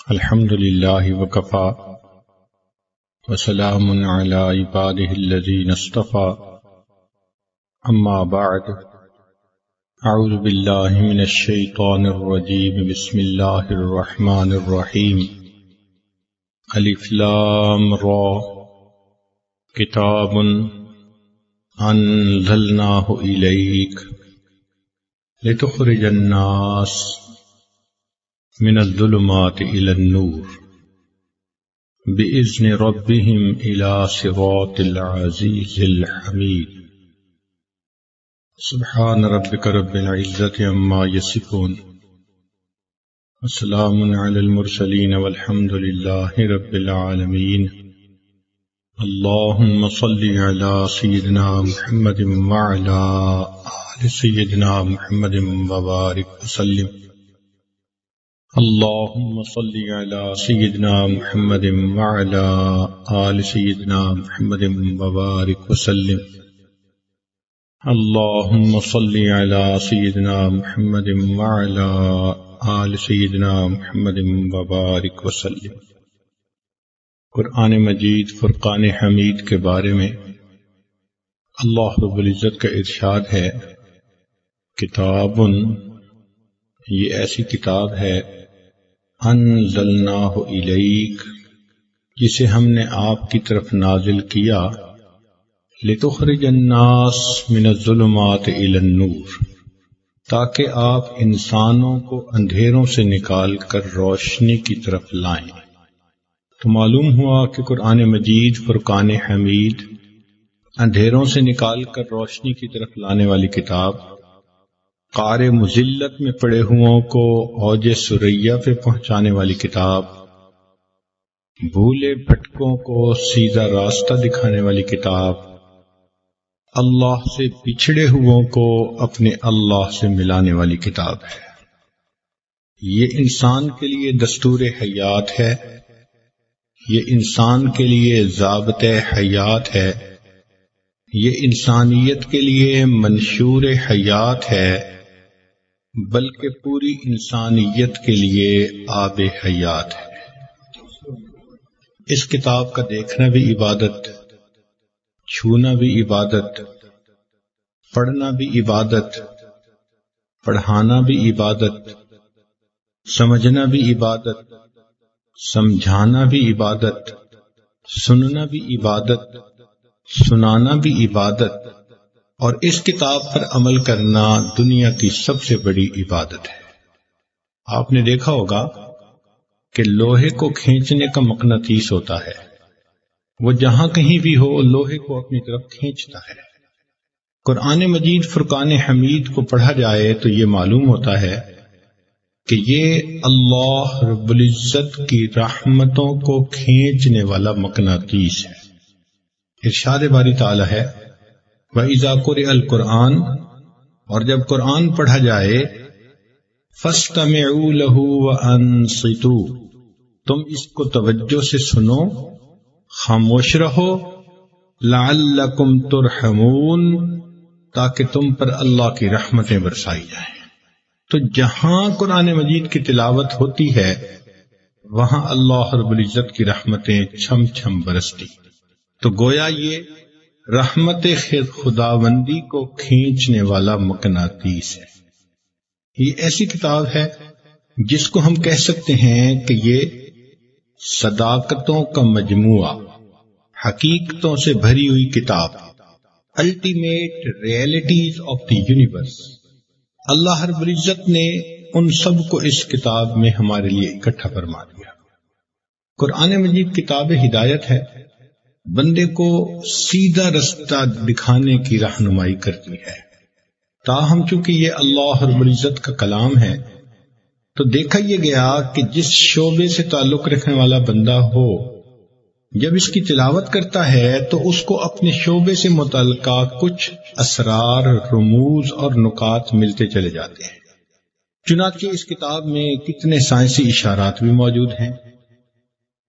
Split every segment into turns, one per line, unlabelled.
الحمد لله وكفى وسلام على عباده الذين اصطفى أما بعد أعوذ بالله من الشيطان الرجيم بسم الله الرحمن الرحيم ألف لام را كتاب أنزلناه إليك لتخرج الناس من الظلمات إلى النور بإذن ربهم إلى صراط العزيز الحميد سبحان ربك رب العزة عما يصفون وسلام على المرسلين والحمد لله رب العالمين اللهم صل على سيدنا محمد وعلى آل سيدنا محمد وبارك وسلم اللهم صل على سيدنا محمد وعلى آل سيدنا محمد وبارك وسلم اللهم صل على سيدنا محمد وعلى آل سيدنا محمد وبارك وسلم۔ قرآن مجید فرقان حمید کے بارے میں اللہ رب العزت کا ارشاد ہے، کتاب، یہ ایسی کتاب ہے، انزلناہ الیک، جسے ہم نے آپ کی طرف نازل کیا، لتخرج الناس من الظلمات الی النور، تاکہ آپ انسانوں کو اندھیروں سے نکال کر روشنی کی طرف لائیں۔ تو معلوم ہوا کہ قرآن مجید فرقان حمید اندھیروں سے نکال کر روشنی کی طرف لانے والی کتاب، قعر مذلت میں پڑے ہوں کو اوج ثریا پہ پہنچانے والی کتاب، بھولے بھٹکوں کو سیدھا راستہ دکھانے والی کتاب، اللہ سے بچھڑے ہوں کو اپنے اللہ سے ملانے والی کتاب ہے۔ یہ انسان کے لیے دستور حیات ہے، یہ انسان کے لیے ضابطۂ حیات ہے، یہ انسانیت کے لیے منشور حیات ہے، بلکہ پوری انسانیت کے لیے آب حیات ہے۔ اس کتاب کا دیکھنا بھی عبادت، چھونا بھی عبادت، پڑھنا بھی عبادت، پڑھانا بھی عبادت، سمجھنا بھی عبادت، سمجھانا بھی عبادت، سننا بھی عبادت، سنانا بھی عبادت، اور اس کتاب پر عمل کرنا دنیا کی سب سے بڑی عبادت ہے۔ آپ نے دیکھا ہوگا کہ لوہے کو کھینچنے کا مقناطیس ہوتا ہے، وہ جہاں کہیں بھی ہو لوہے کو اپنی طرف کھینچتا ہے۔ قرآن مجید فرقان حمید کو پڑھا جائے تو یہ معلوم ہوتا ہے کہ یہ اللہ رب العزت کی رحمتوں کو کھینچنے والا مقناطیس ہے۔ ارشاد باری تعالی ہے، وَإِذَا قُرِئَ الْقُرْآنُ، اور جب قرآن پڑھا جائے، فَاسْتَمِعُوا لَهُ وَأَنصِتُوا، تم اس کو توجہ سے سنو، خاموش رہو، لَعَلَّكُمْ تُرْحَمُونَ، تاکہ تم پر اللہ کی رحمتیں برسائی جائیں۔ تو جہاں قرآن مجید کی تلاوت ہوتی ہے وہاں اللہ رب العزت کی رحمتیں چھم چھم برستی۔ تو گویا یہ رحمت خداوندی کو کھینچنے والا مقناطیس ہے۔ یہ ایسی کتاب ہے جس کو ہم کہہ سکتے ہیں کہ یہ صداقتوں کا مجموعہ، حقیقتوں سے بھری ہوئی کتاب، ultimate realities of the universe. اللہ رب العزت نے ان سب کو اس کتاب میں ہمارے لیے اکٹھا فرما دیا۔ قرآن مجید کتاب ہدایت ہے، بندے کو سیدھا رستہ دکھانے کی رہنمائی کرتی ہے۔ تاہم چونکہ یہ اللہ رب العزت کا کلام ہے تو دیکھا یہ گیا کہ جس شعبے سے تعلق رکھنے والا بندہ ہو، جب اس کی تلاوت کرتا ہے تو اس کو اپنے شعبے سے متعلقہ کچھ اسرار، رموز اور نکات ملتے چلے جاتے ہیں۔ چنانچہ اس کتاب میں کتنے سائنسی اشارات بھی موجود ہیں۔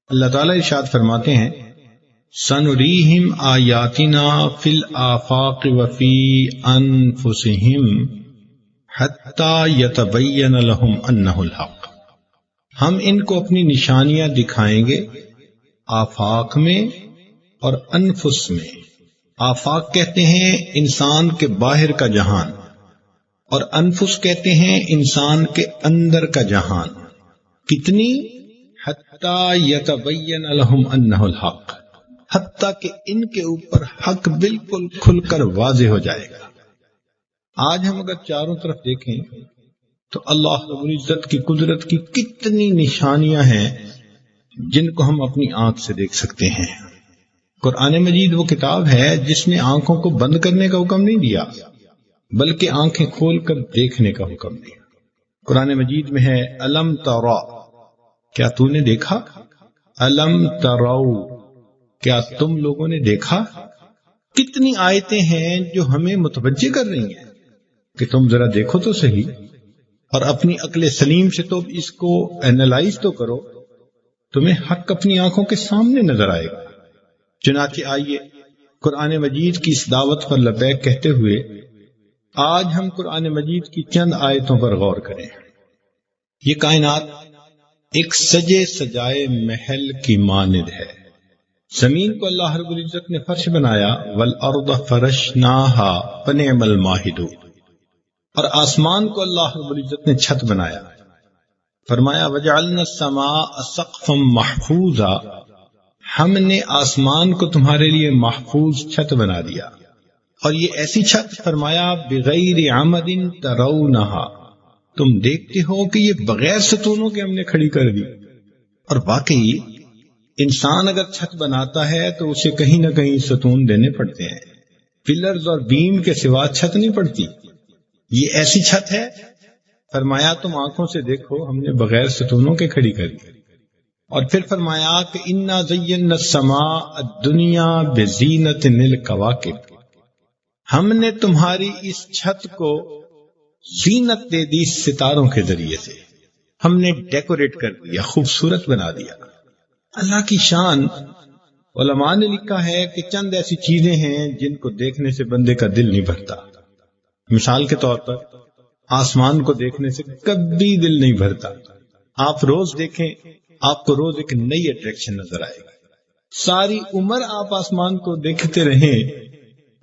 اللہ تعالیٰ ارشاد فرماتے ہیں، سَنُرِيهِمْ آيَاتِنَا فِي الْآفَاقِ وَفِي أَنفُسِهِمْ حَتَّى يَتَبَيَّنَ لَهُمْ أَنَّهُ الْحَقُّ۔ ہم ان کو اپنی نشانیاں دکھائیں گے آفاق میں اور انفس میں۔ آفاق کہتے ہیں انسان کے باہر کا جہان، اور انفس کہتے ہیں انسان کے اندر کا جہان۔ کتنی؟ حتی یتبین لہم انہ الحق، حتیٰ کہ ان کے اوپر حق بالکل کھل کر واضح ہو جائے گا۔ آج ہم اگر چاروں طرف دیکھیں تو اللہ رب العزت کی قدرت کی کتنی نشانیاں ہیں جن کو ہم اپنی آنکھ سے دیکھ سکتے ہیں۔ قرآن مجید وہ کتاب ہے جس نے آنکھوں کو بند کرنے کا حکم نہیں دیا، بلکہ آنکھیں کھول کر دیکھنے کا حکم دیا۔ قرآن مجید میں ہے الم ترا، کیا تو نے دیکھا؟ الم ترو، کیا تم لوگوں نے دیکھا؟ کتنی آیتیں ہیں جو ہمیں متوجہ کر رہی ہیں کہ تم ذرا دیکھو تو صحیح، اور اپنی عقل سلیم سے تو اس کو اینالائز تو کرو، تمہیں حق اپنی آنکھوں کے سامنے نظر آئے گا۔ چنانچہ آئیے قرآن مجید کی اس دعوت پر لبیک کہتے ہوئے آج ہم قرآن مجید کی چند آیتوں پر غور کریں۔ یہ کائنات ایک سجے سجائے محل کی مانند ہے۔ زمین کو اللہ رب العزت نے فرش بنایا، والارض فرشناہا فنعم الماہدون، اور آسمان کو اللہ رب العزت نے چھت بنایا۔ فرمایا وجعلنا السماء سقفا محفوظا، ہم نے آسمان کو تمہارے لیے محفوظ چھت بنا دیا، اور یہ ایسی چھت فرمایا بغیر عمد ترونہا، تم دیکھتے ہو کہ یہ بغیر ستونوں کے ہم نے کھڑی کر دی۔ اور واقعی انسان اگر چھت بناتا ہے تو اسے کہیں نہ کہیں ستون دینے پڑتے ہیں، پلرز اور بیم کے سوا چھت نہیں پڑتی۔ یہ ایسی چھت ہے، فرمایا تم آنکھوں سے دیکھو، ہم نے بغیر ستونوں کے کھڑی کر دی۔ اور پھر فرمایا کہ انا زینا السماء الدنیا بزینۃ الکواکب، ہم نے تمہاری اس چھت کو زینت دے دی ستاروں کے ذریعے سے، ہم نے ڈیکوریٹ کر دیا، خوبصورت بنا دیا۔ اللہ کی شان، علماء نے لکھا ہے کہ چند ایسی چیزیں ہیں جن کو دیکھنے سے بندے کا دل نہیں بھرتا۔ مثال کے طور پر آسمان کو دیکھنے سے کبھی دل نہیں بھرتا۔ آپ روز دیکھیں، آپ کو روز ایک نئی اٹریکشن نظر آئے گی۔ ساری عمر آپ آسمان کو دیکھتے رہیں،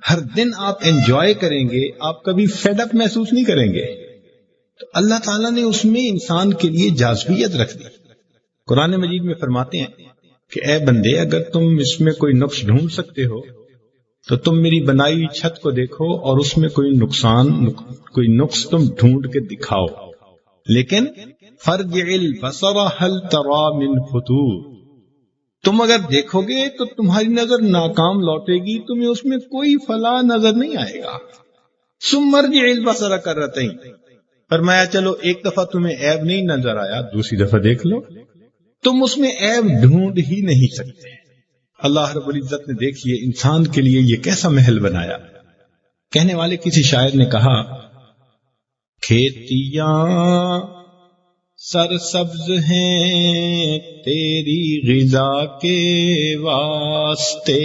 ہر دن آپ انجوائے کریں گے، آپ کبھی فیڈ اپ محسوس نہیں کریں گے۔ تو اللہ تعالیٰ نے اس میں انسان کے لیے جاذبیت رکھ دی۔ قرآن مجید میں فرماتے ہیں کہ اے بندے، اگر تم اس میں کوئی نقص ڈھونڈ سکتے ہو تو تم میری بنائی ہوئی چھت کو دیکھو اور اس میں کوئی نقص تم ڈھونڈ کے دکھاؤ، لیکن فرجع البصر هل ترى من فطور، تم اگر دیکھو گے تو تمہاری نظر ناکام لوٹے گی، تمہیں اس میں کوئی فلاح نظر نہیں آئے گا۔ ثم ارجع البصر کرتين، فرمایا چلو ایک دفعہ تمہیں عیب نہیں نظر آیا، دوسری دفعہ دیکھ لو، تم اس میں عیب ڈھونڈ ہی نہیں سکتے۔ اللہ رب العزت نے دیکھیے انسان کے لیے یہ کیسا محل بنایا۔ کہنے والے کسی شاعر نے کہا کھیتیاں سرسبز ہیں تیری غذا کے واسطے،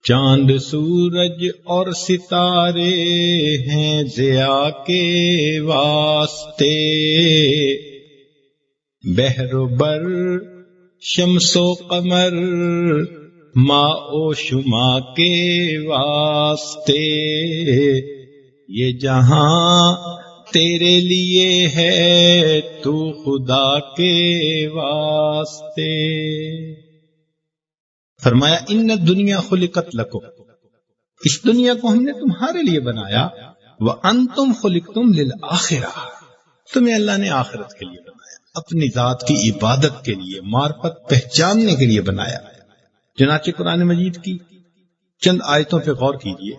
چاند سورج اور ستارے ہیں ضیاء کے واسطے، بحر و بر شمس و قمر ماء و شما کے واسطے، یہ جہاں تیرے لیے ہے تو خدا کے واسطے۔ فرمایا ان الدنیا خلقت لکم، اس دنیا کو ہم نے تمہارے لیے بنایا، وانتم خلقتم للآخرہ، تمہیں اللہ نے آخرت کے لیے بنایا، اپنی ذات کی عبادت کے لیے، معرفت پہچاننے کے لیے بنایا۔ چنانچہ قرآن مجید کی چند آیتوں پہ غور کیجیے۔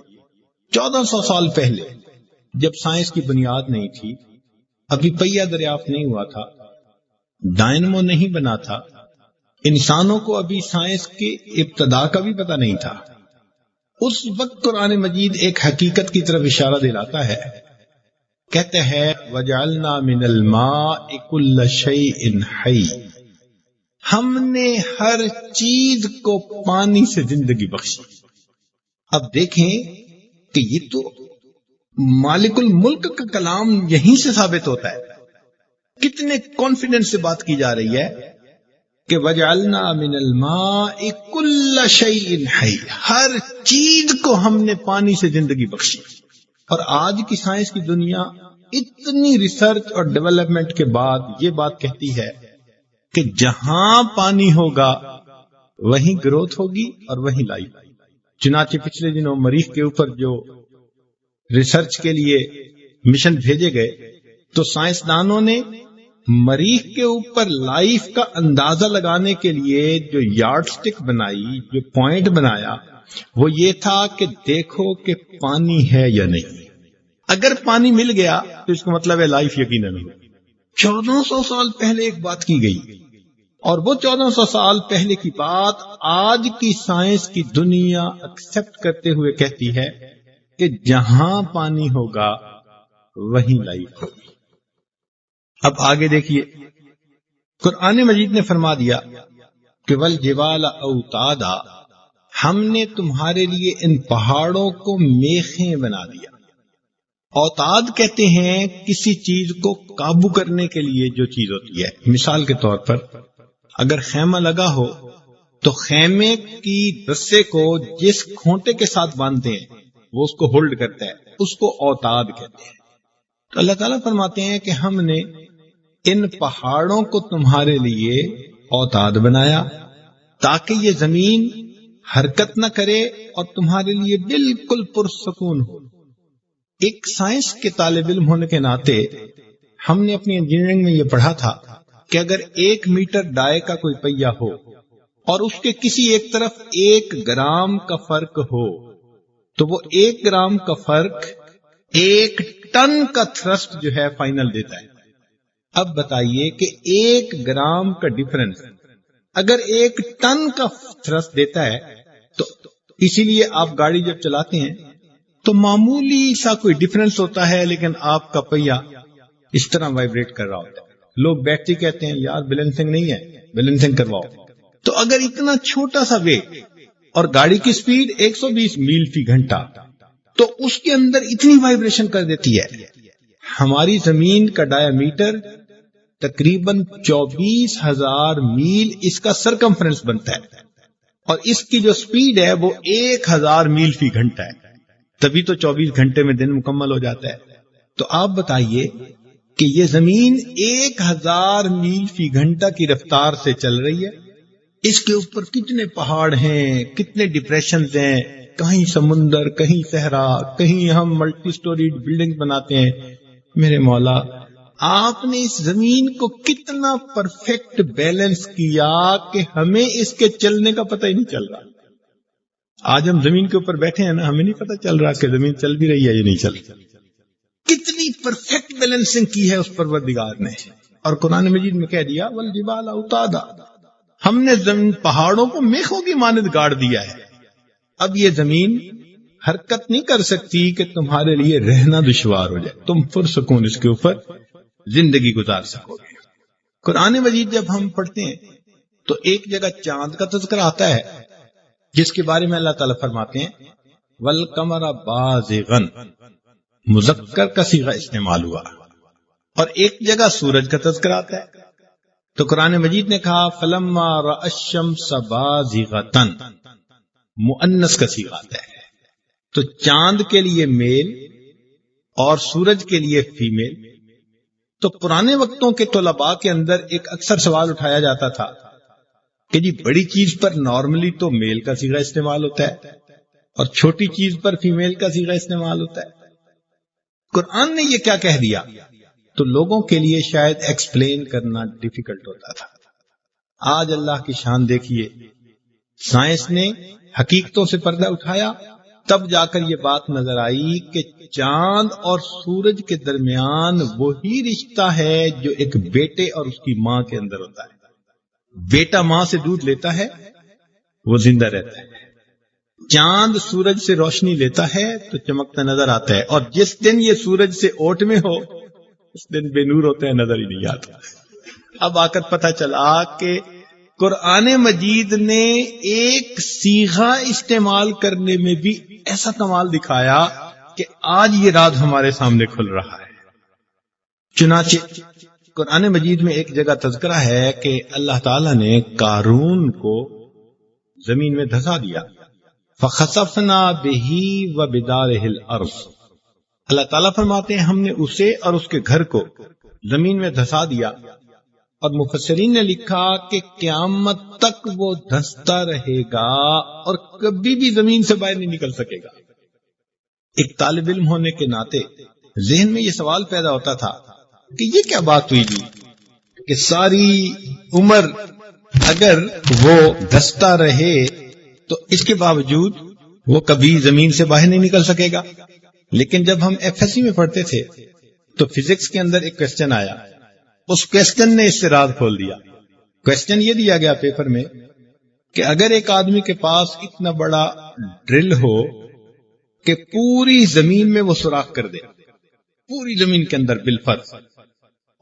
1400 سال پہلے جب سائنس کی بنیاد نہیں تھی، ابھی پہیہ دریافت نہیں ہوا تھا، ڈائنمو نہیں بنا تھا، انسانوں کو ابھی سائنس کے ابتدا کا بھی پتہ نہیں تھا، اس وقت قرآن مجید ایک حقیقت کی طرف اشارہ دلاتا ہے، کہتے ہیں وَجَعَلْنَا مِنَ الْمَاءِ كُلَّ شَيْءٍ حَيٍّ، ہم نے ہر چیز کو پانی سے زندگی بخشی۔ اب دیکھیں کہ یہ تو مالک الملک کا کلام یہیں سے ثابت ہوتا ہے کتنے کانفیڈنس سے بات کی جا رہی ہے کہ وجعلنا من الماء کل شیء حی، ہر چیز کو ہم نے پانی سے زندگی بخشی. اور آج کی سائنس کی دنیا اتنی ریسرچ اور ڈیولپمنٹ کے بعد یہ بات کہتی ہے کہ جہاں پانی ہوگا وہیں گروتھ ہوگی اور وہیں لائف. چنانچہ پچھلے دنوں مریخ کے اوپر جو ریسرچ کے لیے مشن بھیجے گئے تو سائنسدانوں نے مریخ کے اوپر لائف کا اندازہ لگانے کے لیے جو یارڈ سٹک بنائی، جو پوائنٹ بنایا، وہ یہ تھا کہ دیکھو کہ پانی ہے یا نہیں. اگر پانی مل گیا تو اس کا مطلب ہے لائف یقیناً ہے. 1400 سال پہلے ایک بات کی گئی، اور وہ 1400 سال پہلے کی بات آج کی سائنس کی دنیا ایکسپٹ کرتے ہوئے کہتی ہے کہ جہاں پانی ہوگا وہیں لائف ہوگی. اب آگے دیکھیے، قرآن مجید نے فرما دیا کہ والجبال اوتادا، ہم نے تمہارے لیے ان پہاڑوں کو میخیں بنا دیا. اوتاد کہتے ہیں کسی چیز کو قابو کرنے کے لیے جو چیز ہوتی ہے. مثال کے طور پر اگر خیمہ لگا ہو تو خیمے کی رسے کو جس کھونٹے کے ساتھ باندھتے ہیں وہ اس کو ہولڈ کرتا ہے، اس کو اوتاد کہتے ہیں. تو اللہ تعالیٰ فرماتے ہیں کہ ہم نے ان پہاڑوں کو تمہارے لیے اوتاد بنایا تاکہ یہ زمین حرکت نہ کرے اور تمہارے لیے بالکل پرسکون ہو. ایک سائنس کے طالب علم ہونے کے ناطے ہم نے اپنی انجینئرنگ میں یہ پڑھا تھا کہ اگر 1 میٹر ڈائی کا کوئی پہیہ ہو اور اس کے کسی ایک طرف 1 گرام کا فرق ہو تو وہ 1 گرام کا فرق 1 ٹن کا تھرسٹ جو ہے فائنل دیتا ہے. اب بتائیے کہ 1 گرام کا ڈیفرنس اگر 1 ٹن کا تھرسٹ دیتا ہے تو اسی لیے آپ گاڑی جب چلاتے ہیں تو معمولی سا کوئی ڈیفرنس ہوتا ہے لیکن آپ کا پہیہ اس طرح وائبریٹ کر رہا ہوتا ہے. لوگ بیٹھتے کہتے ہیں یار بیلنسنگ نہیں ہے، بیلنسنگ کرواؤ. تو اگر اتنا چھوٹا سا ویٹ اور گاڑی کی سپیڈ 120 میل فی گھنٹہ تو اس کے اندر اتنی وائبریشن کر دیتی ہے. ہماری زمین کا ڈایا میٹر تقریباً 24,000 میل اس کا سرکمفرنس بنتا ہے اور اس کی جو سپیڈ ہے وہ 1,000 میل فی گھنٹہ ہے. تبھی تو 24 گھنٹے میں دن مکمل ہو جاتا ہے. تو آپ بتائیے کہ یہ زمین 1,000 میل فی گھنٹہ کی رفتار سے چل رہی ہے. اس کے اوپر کتنے پہاڑ ہیں، کتنے ڈپریشنز ہیں، کہیں سمندر، کہیں صحرا، کہیں ہم ملٹی سٹوری بلڈنگ بناتے ہیں. میرے مولا، آپ نے اس زمین کو کتنا پرفیکٹ بیلنس کیا کہ ہمیں اس کے چلنے کا پتہ ہی نہیں چل رہا. آج ہم زمین کے اوپر بیٹھے ہیں نا، ہمیں نہیں پتہ چل رہا کہ زمین چل بھی رہی ہے یا نہیں چل رہی. کتنی پرفیکٹ بیلنسنگ کی ہے اس پروردگار نے. اور قرآن مجید میں کہہ دیا والجبال اوتادا، ہم نے زمین پہاڑوں کو میخوں کی مانند گاڑ دیا ہے. اب یہ زمین حرکت نہیں کر سکتی کہ تمہارے لیے رہنا دشوار ہو جائے، تم پرسکون اس کے اوپر زندگی گزار سکو گے. قرآن مجید جب ہم پڑھتے ہیں تو ایک جگہ چاند کا تذکرہ آتا ہے جس کے بارے میں اللہ تعالیٰ فرماتے ہیں والقمر بازغا، مذکر کا صیغہ استعمال ہوا. اور ایک جگہ سورج کا تذکرہ آتا ہے تو قرآن مجید نے کہا فلما رأى الشمس بازغۃ، مؤنث کا صیغہ آتا ہے. تو چاند کے لیے میل اور سورج کے لیے فیمیل. تو پرانے وقتوں کے طلباء کے اندر ایک اکثر سوال اٹھایا جاتا تھا کہ جی بڑی چیز پر نارملی تو میل کا صیغہ استعمال ہوتا ہے اور چھوٹی چیز پر فیمیل کا صیغہ استعمال ہوتا ہے. قرآن نے یہ کیا کہہ دیا؟ تو لوگوں کے لیے شاید ایکسپلین کرنا ڈیفیکلٹ ہوتا تھا. آج اللہ کی شان دیکھیے، سائنس نے حقیقتوں سے پردہ اٹھایا، تب جا کر یہ بات نظر آئی کہ چاند اور سورج کے درمیان وہی رشتہ ہے جو ایک بیٹے اور اس کی ماں کے اندر ہوتا ہے. بیٹا ماں سے دودھ لیتا ہے، وہ زندہ رہتا ہے. چاند سورج سے روشنی لیتا ہے تو چمکتا نظر آتا ہے، اور جس دن یہ سورج سے اوٹ میں ہو اس دن بے نور ہوتا ہے، نظر ہی نہیں آتا. اب آ کر پتہ چلا کہ قرآن مجید نے ایک صیغہ استعمال کرنے میں بھی ایسا کمال دکھایا کہ آج یہ راز ہمارے سامنے کھل رہا ہے. چنانچہ قرآن مجید میں ایک جگہ تذکرہ ہے کہ اللہ تعالیٰ نے قارون کو زمین میں دھسا دیا، فخسفنا بہ وبدارہ الارض۔ اللہ تعالیٰ فرماتے ہیں ہم نے اسے اور اس کے گھر کو زمین میں دھسا دیا، اور مفسرین نے لکھا کہ قیامت تک وہ دھستا رہے گا اور کبھی بھی زمین سے باہر نہیں نکل سکے گا۔ ایک طالب علم ہونے کے ناطے ذہن میں یہ سوال پیدا ہوتا تھا کہ یہ کیا بات ہوئی جی کہ ساری عمر اگر وہ دھستا رہے تو اس کے باوجود وہ کبھی زمین سے باہر نہیں نکل سکے گا۔ لیکن جب ہم ایف ایس سی میں پڑھتے تھے تو فزکس کے اندر ایک کوسچن آیا، اس کوسچن نے اس سے راز کھول دیا۔ کوسچن یہ دیا گیا پیپر میں کہ اگر ایک آدمی کے پاس اتنا بڑا ڈرل ہو کہ پوری زمین میں وہ سوراخ کر دے، پوری زمین کے اندر بالفرض،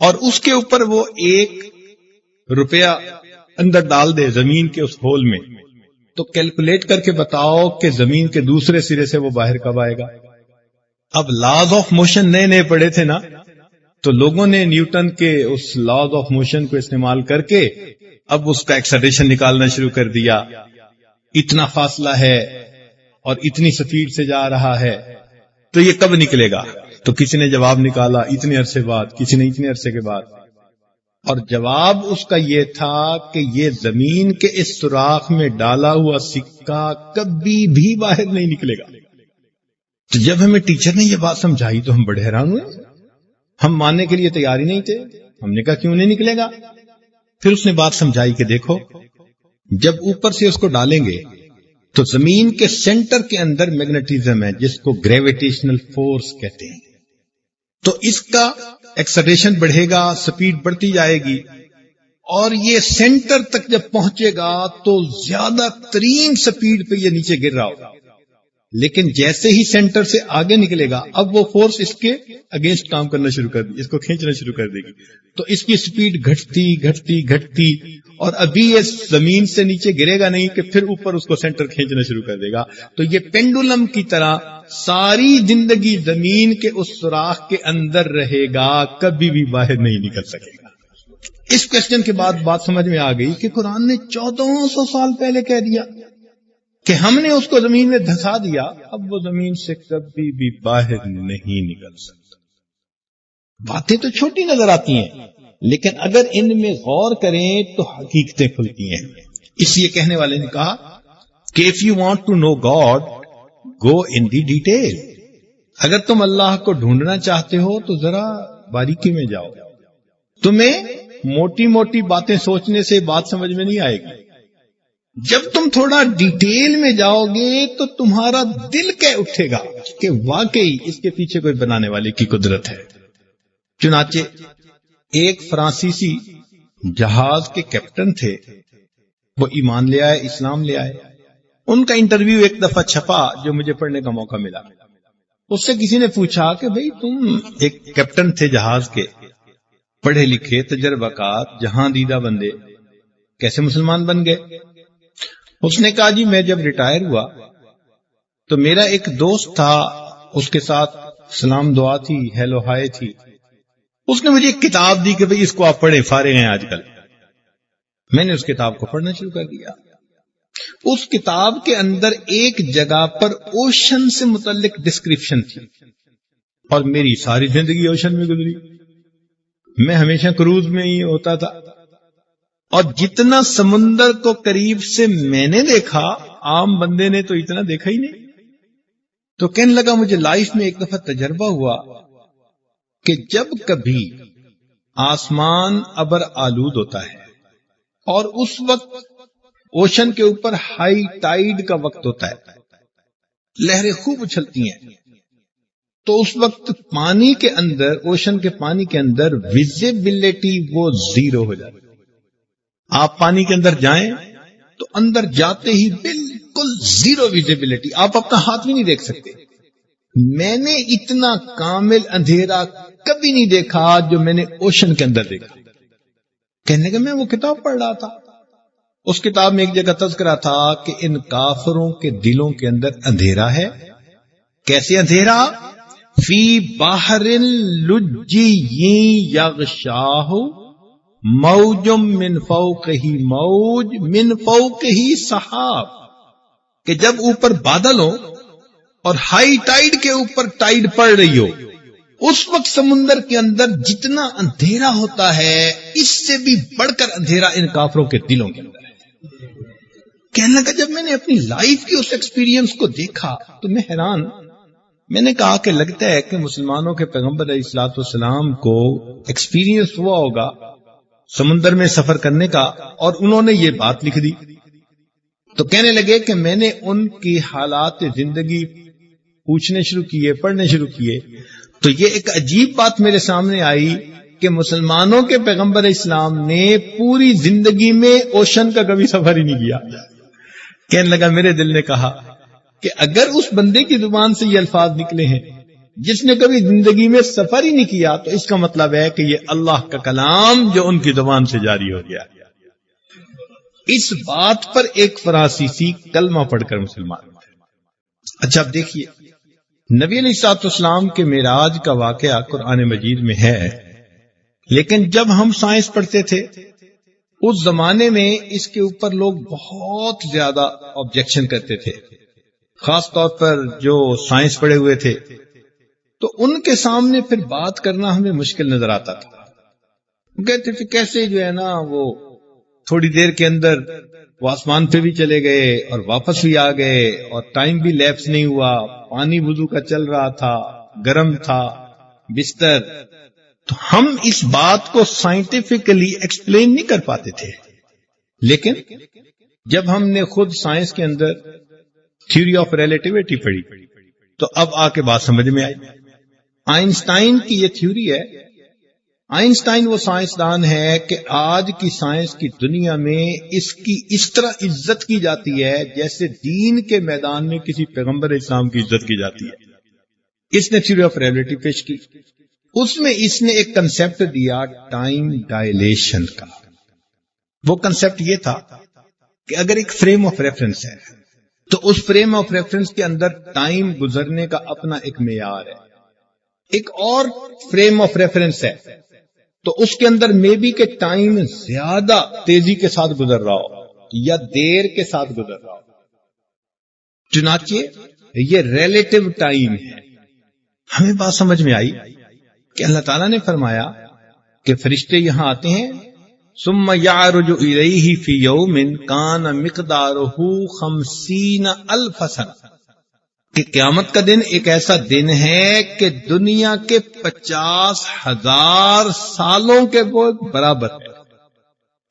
اور اس کے اوپر وہ ₹1 اندر ڈال دے زمین کے اس ہول میں، تو کیلکولیٹ کر کے بتاؤ کہ زمین کے دوسرے سرے سے وہ باہر کب آئے گا۔ اب لاز آف موشن نئے نئے پڑھے تھے نا، تو لوگوں نے نیوٹن کے اس لاز آف موشن کو استعمال کر کے اب اس کا ایکسلریشن نکالنا شروع کر دیا، اتنا فاصلہ ہے اور اتنی سپیڈ سے جا رہا ہے تو یہ کب نکلے گا؟ تو کسی نے جواب نکالا اتنے عرصے بعد، کسی نے اتنے عرصے کے بعد، اور جواب اس کا یہ تھا کہ یہ زمین کے اس سوراخ میں ڈالا ہوا سکہ کبھی بھی باہر نہیں نکلے گا۔ تو جب ہمیں ٹیچر نے یہ بات سمجھائی تو ہم بڑے حیران ہوئے، ہم ماننے کے لیے تیار ہی نہیں تھے۔ ہم نے کہا کیوں نہیں نکلے گا؟ پھر اس نے بات سمجھائی کہ دیکھو جب اوپر سے اس کو ڈالیں گے تو زمین کے سینٹر کے اندر میگنیٹزم ہے جس کو گریویٹیشنل فورس کہتے ہیں، تو اس کا ایکسلریشن بڑھے گا، سپیڈ بڑھتی جائے گی، اور یہ سینٹر تک جب پہنچے گا تو زیادہ ترین سپیڈ پہ یہ نیچے گر رہا ہوگا، لیکن جیسے ہی سینٹر سے آگے نکلے گا اب وہ فورس اس کے اگینسٹ کام کرنا شروع کر دی، اس کو کھینچنا شروع کر دے گی، تو اس کی سپیڈ گھٹتی اور ابھی یہ زمین سے نیچے گرے گا نہیں کہ پھر اوپر اس کو سینٹر کھینچنا شروع کر دے گا۔ تو یہ پینڈولم کی طرح ساری زندگی زمین کے اس سوراخ کے اندر رہے گا، کبھی بھی باہر نہیں نکل سکے گا۔ اس کوسچن کے بعد بات سمجھ میں آ گئی کہ قرآن نے 1400 سال پہلے کہہ دیا کہ ہم نے اس کو زمین میں دھسا دیا، اب وہ زمین سے کبھی بھی باہر نہیں نکل سکتا۔ باتیں تو چھوٹی نظر آتی ہیں لیکن اگر ان میں غور کریں تو حقیقتیں کھلتی ہیں۔ اس لیے کہنے والے نے کہا کہ if you want to know God, go in the detail۔ اگر تم اللہ کو ڈھونڈنا چاہتے ہو تو ذرا باریکی میں جاؤ، تمہیں موٹی موٹی باتیں سوچنے سے بات سمجھ میں نہیں آئے گی، جب تم تھوڑا ڈیٹیل میں جاؤ گے تو تمہارا دل کہہ اٹھے گا کہ واقعی اس کے پیچھے کوئی بنانے والے کی قدرت ہے۔ چنانچہ ایک فرانسیسی جہاز کے کیپٹن تھے، وہ ایمان لے آئے، اسلام لے آئے۔ ان کا انٹرویو ایک دفعہ چھپا جو مجھے پڑھنے کا موقع ملا۔ اس سے کسی نے پوچھا کہ بھئی تم ایک کیپٹن تھے جہاز کے، پڑھے لکھے، تجربہ کار، جہاں دیدہ بندے، کیسے مسلمان بن گئے؟ اس نے کہا جی میں جب ریٹائر ہوا تو میرا ایک دوست تھا، اس کے ساتھ سلام دعا تھی، ہیلو ہائے تھی، اس نے مجھے ایک کتاب دی کہ بھئی اس کو آپ پڑھیں، فارغ ہیں آج کل۔ میں نے اس کتاب کو پڑھنا شروع کر دیا۔ اس کتاب کے اندر ایک جگہ پر اوشن سے متعلق ڈسکرپشن تھی، اور میری ساری زندگی اوشن میں گزری، میں ہمیشہ کروز میں ہی ہوتا تھا، اور جتنا سمندر کو قریب سے میں نے دیکھا عام بندے نے تو اتنا دیکھا ہی نہیں۔ تو کہنے لگا مجھے لائف میں ایک دفعہ تجربہ ہوا کہ جب کبھی آسمان ابر آلود ہوتا ہے اور اس وقت اوشن کے اوپر ہائی ٹائیڈ کا وقت ہوتا ہے، لہریں خوب اچھلتی ہیں، تو اس وقت پانی کے اندر، اوشن کے پانی کے اندر ویزیبلٹی وہ زیرو ہو جاتی ہے۔ آپ پانی کے اندر جائیں تو اندر جاتے ہی بالکل زیرو ویزیبلٹی، آپ اپنا ہاتھ بھی نہیں دیکھ سکتے۔ میں نے اتنا کامل اندھیرا کبھی نہیں دیکھا جو میں نے اوشن کے اندر دیکھا۔ کہنے کہ میں وہ کتاب پڑھ رہا تھا، اس کتاب میں ایک جگہ تذکرہ تھا کہ ان کافروں کے دلوں کے اندر اندھیرا ہے۔ کیسے اندھیرا؟ فی بحر لجی یغشاہ موج من فوقہ موج من فوقہ سحاب، کہ جب اوپر بادل ہو اور ہائی ٹائیڈ کے اوپر ٹائیڈ پڑ رہی ہو، اس وقت سمندر کے اندر جتنا اندھیرا ہوتا ہے اس سے بھی بڑھ کر اندھیرا ان کافروں کے دلوں کے اندر ہے۔ کہنے لگا جب میں نے اپنی لائف کی اس ایکسپیرینس کو دیکھا تو میں حیران، میں نے کہا کہ لگتا ہے کہ مسلمانوں کے پیغمبر علیہ الصلوۃ والسلام کو ایکسپیرینس ہوا ہوگا سمندر میں سفر کرنے کا، اور انہوں نے یہ بات لکھ دی۔ تو کہنے لگے کہ میں نے ان کی حالات زندگی پوچھنے شروع کیے، پڑھنے شروع کیے، تو یہ ایک عجیب بات میرے سامنے آئی کہ مسلمانوں کے پیغمبر اسلام نے پوری زندگی میں اوشن کا کبھی سفر ہی نہیں کیا۔ کہنے لگا میرے دل نے کہا کہ اگر اس بندے کی زبان سے یہ الفاظ نکلے ہیں جس نے کبھی زندگی میں سفر ہی نہیں کیا، تو اس کا مطلب ہے کہ یہ اللہ کا کلام جو ان کی زبان سے جاری ہو گیا۔ اس بات پر ایک فرانسیسی کلمہ پڑھ کر مسلمان ہوئے۔ اچھا اب دیکھیے، نبی علیہ الصلوۃ والسلام کے معراج کا واقعہ قرآن مجید میں ہے، لیکن جب ہم سائنس پڑھتے تھے اس زمانے میں اس کے اوپر لوگ بہت زیادہ آبجیکشن کرتے تھے، خاص طور پر جو سائنس پڑھے ہوئے تھے، تو ان کے سامنے پھر بات کرنا ہمیں مشکل نظر آتا تھا۔ وہ کہتے تھے کیسے جو ہے نا وہ تھوڑی دیر کے اندر وہ آسمان پہ بھی چلے گئے اور واپس بھی آ گئے اور ٹائم بھی لیپس نہیں ہوا، پانی وضو کا چل رہا تھا، گرم تھا بستر۔ تو ہم اس بات کو سائنٹیفکلی ایکسپلین نہیں کر پاتے تھے، لیکن جب ہم نے خود سائنس کے اندر تھیوری آف ریلیٹیوٹی پڑھی تو اب آ کے بات سمجھ میں آئی۔ آئنسٹائن کی یہ تھیوری ہے۔ آئنسٹائن وہ سائنسدان ہے کہ آج کی سائنس کی دنیا میں اس کی اس طرح عزت کی جاتی ہے جیسے دین کے میدان میں کسی پیغمبر اسلام کی عزت کی جاتی ہے۔ اس نے تھیوری آف ریلیٹیوٹی پیش کی، اس میں اس نے ایک کنسپٹ دیا ٹائم ڈائلیشن کا۔ وہ کنسپٹ یہ تھا کہ اگر ایک فریم آف ریفرنس ہے تو اس فریم آف ریفرنس کے اندر ٹائم گزرنے کا اپنا ایک معیار ہے، ایک اور فریم آف ریفرنس ہے تو اس کے اندر میں بھی کہ ٹائم زیادہ تیزی کے ساتھ گزر رہا ہو یا دیر کے ساتھ گزر رہا ہو۔ چنانچہ یہ ریلیٹو ٹائم ہے۔ ہمیں بات سمجھ میں آئی کہ اللہ تعالیٰ نے فرمایا کہ فرشتے یہاں آتے ہیں، ثم یعرج الیہ فی یوم کان مقدارہ 50,000 سنہ، کہ قیامت کا دن ایک ایسا دن ہے کہ دنیا کے 50,000 سالوں کے بہت برابر ہے۔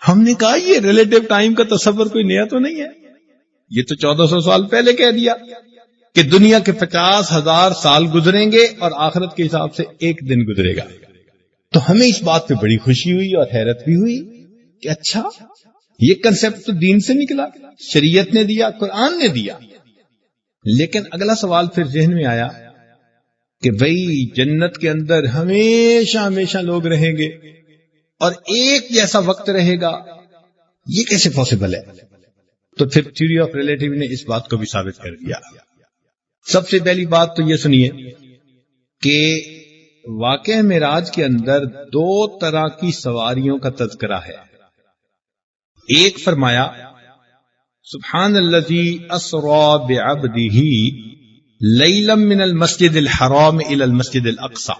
ہم نے کہا یہ ریلیٹو ٹائم کا تصور کوئی نیا تو نہیں ہے، یہ تو 1400 سال پہلے کہہ دیا کہ دنیا کے 50,000 سال گزریں گے اور آخرت کے حساب سے ایک دن گزرے گا۔ تو ہمیں اس بات پہ بڑی خوشی ہوئی اور حیرت بھی ہوئی کہ اچھا یہ کنسپٹ تو دین سے نکلا، شریعت نے دیا، قرآن نے دیا۔ لیکن اگلا سوال پھر ذہن میں آیا کہ بھئی جنت کے اندر ہمیشہ ہمیشہ لوگ رہیں گے اور ایک جیسا وقت رہے گا، یہ کیسے پاسبل ہے؟ تو پھر تھیوری آف ریلیٹیو نے اس بات کو بھی ثابت کر دیا۔ سب سے پہلی بات تو یہ سنیے کہ واقعہ معراج کے اندر 2 طرح کی سواریوں کا تذکرہ ہے۔ ایک فرمایا سبحان الذی اسری بعبدہ لیلا من المسجد الحرام الی المسجد الاقصی،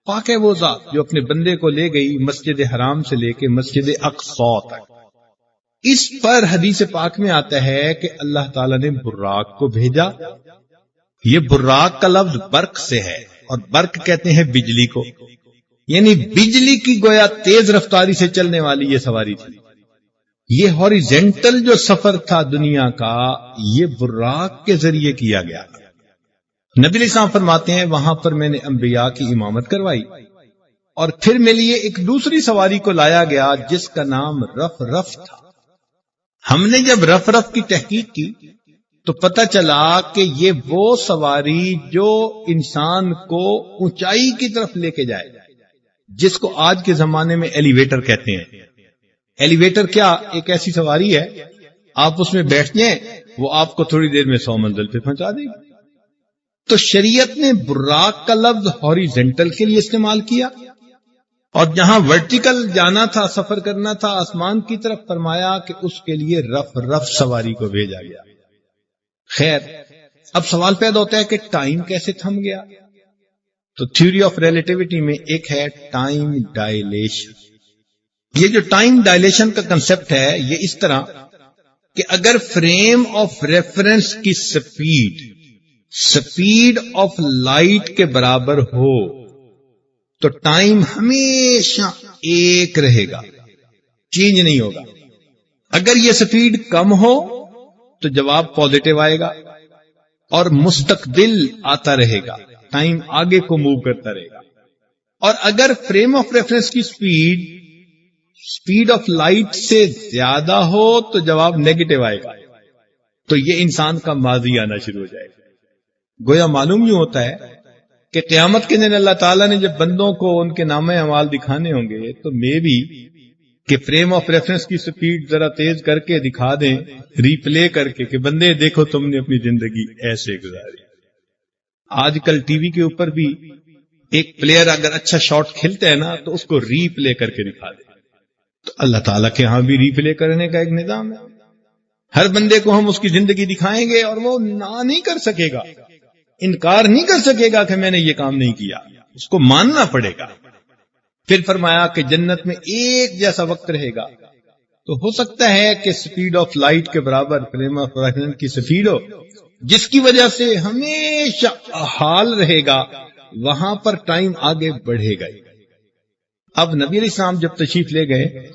پاک ہے وہ ذات جو اپنے بندے کو لے گئی مسجد حرام سے لے کے مسجد اقصی تک۔ اس پر حدیث پاک میں آتا ہے کہ اللہ تعالیٰ نے براق کو بھیجا۔ یہ براق کا لفظ برق سے ہے، اور برق کہتے ہیں بجلی کو، یعنی بجلی کی گویا تیز رفتاری سے چلنے والی یہ سواری تھی۔ یہ ہاریزنٹل جو سفر تھا دنیا کا، یہ براق کے ذریعے کیا گیا۔ نبی علیہ السلام فرماتے ہیں وہاں پر میں نے انبیاء کی امامت کروائی، اور پھر میرے لیے ایک دوسری سواری کو لایا گیا جس کا نام رف رف تھا۔ ہم نے جب رف رف کی تحقیق کی تو پتہ چلا کہ یہ وہ سواری جو انسان کو اونچائی کی طرف لے کے جائے، جس کو آج کے زمانے میں ایلیویٹر کہتے ہیں۔ ایلیویٹر کیا؟ ایک ایسی سواری ہے، آپ اس میں بیٹھ جائیں، وہ آپ کو تھوڑی دیر میں 100 منزل پہ پہنچا دے گی۔ تو شریعت نے براق کا لفظ ہاریزنٹل کے لیے استعمال کیا، اور جہاں ورٹیکل جانا تھا، سفر کرنا تھا آسمان کی طرف، فرمایا کہ اس کے لیے رف سواری کو بھیجا گیا۔ خیر، اب سوال پیدا ہوتا ہے کہ ٹائم کیسے تھم گیا؟ تو تھیوری آف ریلیٹیوٹی میں ایک ہے ٹائم ڈائلیشن۔ یہ جو ٹائم ڈائلیشن کا کنسپٹ ہے، یہ اس طرح کہ اگر فریم آف ریفرنس کی سپیڈ آف لائٹ کے برابر ہو تو ٹائم ہمیشہ ایک رہے گا، چینج نہیں ہوگا۔ اگر یہ سپیڈ کم ہو تو جواب پازیٹو آئے گا اور مستقبل آتا رہے گا، ٹائم آگے کو موو کرتا رہے گا۔ اور اگر فریم آف ریفرنس کی سپیڈ آف لائٹ سے زیادہ ہو تو جواب نیگیٹو آئے گا، تو یہ انسان کا ماضی آنا شروع ہو جائے گا۔ گویا معلوم یوں ہوتا ہے کہ قیامت کے دن اللہ تعالیٰ نے جب بندوں کو ان کے نامہ اعمال دکھانے ہوں گے تو میں بھی کہ فریم آف ریفرنس کی سپیڈ ذرا تیز کر کے دکھا دیں، ری پلے کر کے، کہ بندے دیکھو تم نے اپنی زندگی ایسے گزاری۔ آج کل ٹی وی کے اوپر بھی ایک پلیئر اگر اچھا شاٹ کھیلتا ہے نا تو اس کو ری پلے کر کے دکھا دے۔ تو اللہ تعالیٰ کے ہاں بھی ری پلے کرنے کا ایک نظام ہے۔ ہر بندے کو ہم اس کی زندگی دکھائیں گے اور وہ نہ نہیں کر سکے گا، انکار نہیں کر سکے گا کہ میں نے یہ کام نہیں کیا، اس کو ماننا پڑے گا۔ پھر فرمایا کہ جنت میں ایک جیسا وقت رہے گا، تو ہو سکتا ہے کہ سپیڈ آف لائٹ کے برابر فریم آف ریفرنس کی سپیڈ ہو، جس کی وجہ سے ہمیشہ حال رہے گا، وہاں پر ٹائم آگے بڑھے گا۔ اب نبی علیہ السلام جب تشریف لے گئے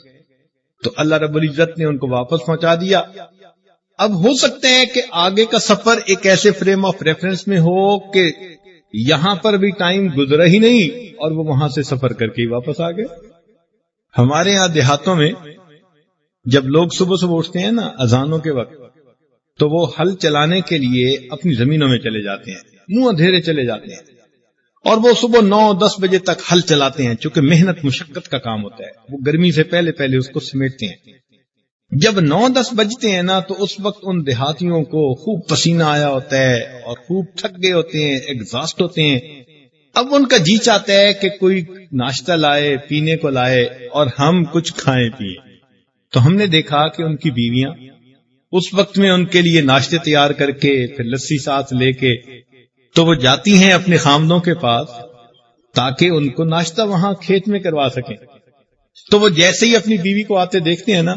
تو اللہ رب العزت نے ان کو واپس پہنچا دیا۔ اب ہو سکتا ہے کہ آگے کا سفر ایک ایسے فریم آف ریفرنس میں ہو کہ یہاں پر بھی ٹائم گزرا ہی نہیں اور وہ وہاں سے سفر کر کے ہی واپس آ گئے۔ ہمارے ہاں دیہاتوں میں جب لوگ صبح صبح اٹھتے ہیں نا اذانوں کے وقت، تو وہ ہل چلانے کے لیے اپنی زمینوں میں چلے جاتے ہیں، منہ اندھیرے چلے جاتے ہیں، اور وہ صبح 9-10 بجے تک ہل چلاتے ہیں، چونکہ محنت مشقت کا کام ہوتا ہے، وہ گرمی سے پہلے اس کو سمیٹتے ہیں۔ جب 9-10 بجتے ہیں نا تو اس وقت ان دیہاتیوں کو خوب پسینہ آیا ہوتا ہے اور خوب تھک گئے ہوتے ہیں، ایگزاسٹ ہوتے ہیں۔ اب ان کا جی چاہتا ہے کہ کوئی ناشتہ لائے، پینے کو لائے اور ہم کچھ کھائیں پیئیں۔ تو ہم نے دیکھا کہ ان کی بیویاں اس وقت میں ان کے لیے ناشتے تیار کر کے، پھر لسی ساتھ لے کے، تو وہ جاتی ہیں اپنے خامدوں کے پاس تاکہ ان کو ناشتہ وہاں کھیت میں کروا سکیں۔ تو وہ جیسے ہی اپنی بیوی کو آتے دیکھتے ہیں نا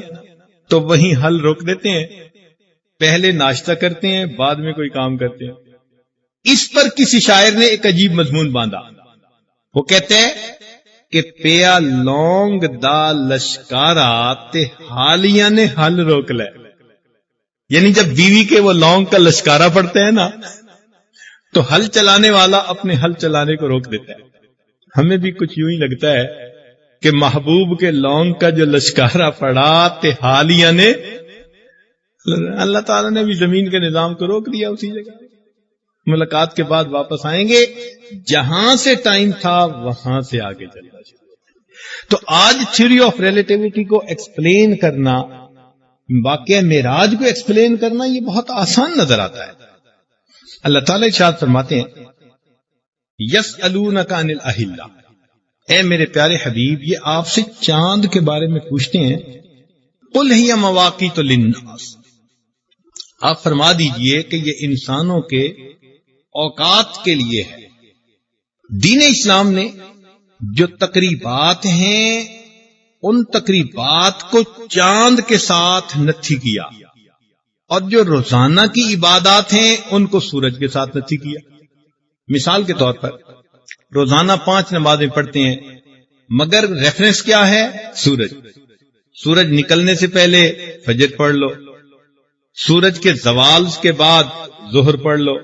تو وہیں ہل روک دیتے ہیں، پہلے ناشتہ کرتے ہیں، بعد میں کوئی کام کرتے ہیں۔ اس پر کسی شاعر نے ایک عجیب مضمون باندھا، وہ کہتے ہیں کہ پیا لونگ دا لشکارا تے حالیاں نے ہل روک لے، یعنی جب بیوی کے وہ لونگ کا لشکارا پڑتے ہیں نا تو ہل چلانے والا اپنے ہل چلانے کو روک دیتا ہے۔ ہمیں بھی کچھ یوں ہی لگتا ہے کہ محبوب کے لونگ کا جو لشکارہ پڑا تے حالیہ نے، اللہ تعالیٰ نے بھی زمین کے نظام کو روک دیا اسی جگہ۔ ملاقات کے بعد واپس آئیں گے، جہاں سے ٹائم تھا وہاں سے آگے چلنا شروع۔ تو آج تھیوری آف ریلیٹیوٹی کو ایکسپلین کرنا، واقعہ معراج کو ایکسپلین کرنا، یہ بہت آسان نظر آتا ہے۔ اللہ تعالیٰ ارشاد فرماتے ہیں یسألونک عن الاہلہ، اے میرے پیارے حبیب یہ آپ سے چاند کے بارے میں پوچھتے ہیں، قل ہی مواقیت للناس، آپ فرما دیجئے کہ یہ انسانوں کے اوقات کے لیے ہے۔ دین اسلام نے جو تقریبات ہیں ان تقریبات کو چاند کے ساتھ نتھی کیا، اور جو روزانہ کی عبادات ہیں ان کو سورج کے ساتھ نتھی کیا۔ مثال کے طور پر روزانہ 5 نمازیں پڑھتے ہیں، مگر ریفرنس کیا ہے؟ سورج نکلنے سے پہلے فجر پڑھ لو، سورج کے زوال کے بعد ظہر پڑھ لو،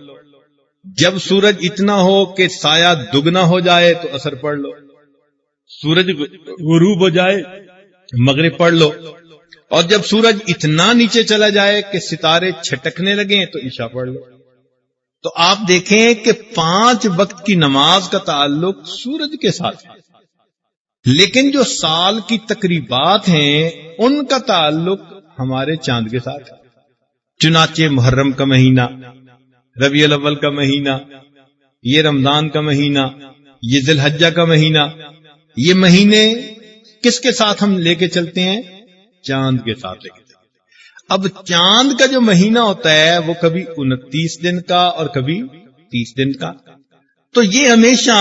جب سورج اتنا ہو کہ سایہ دگنا ہو جائے تو عصر پڑھ لو، سورج غروب ہو جائے مغرب پڑھ لو، اور جب سورج اتنا نیچے چلا جائے کہ ستارے چھٹکنے لگیں تو عشاء پڑھ لو۔ تو آپ دیکھیں کہ 5 وقت کی نماز کا تعلق سورج کے ساتھ ہے، لیکن جو سال کی تقریبات ہیں ان کا تعلق ہمارے چاند کے ساتھ ہے۔ چنانچہ محرم کا مہینہ، ربیع الاول کا مہینہ، یہ رمضان کا مہینہ، یہ ذی الحجہ کا مہینہ، یہ مہینے کس کے ساتھ ہم لے کے چلتے ہیں؟ چاند کے ساتھ لے کے چلتے ہیں۔ اب چاند کا جو مہینہ ہوتا ہے وہ کبھی 29 دن کا اور کبھی 30 دن کا، تو یہ ہمیشہ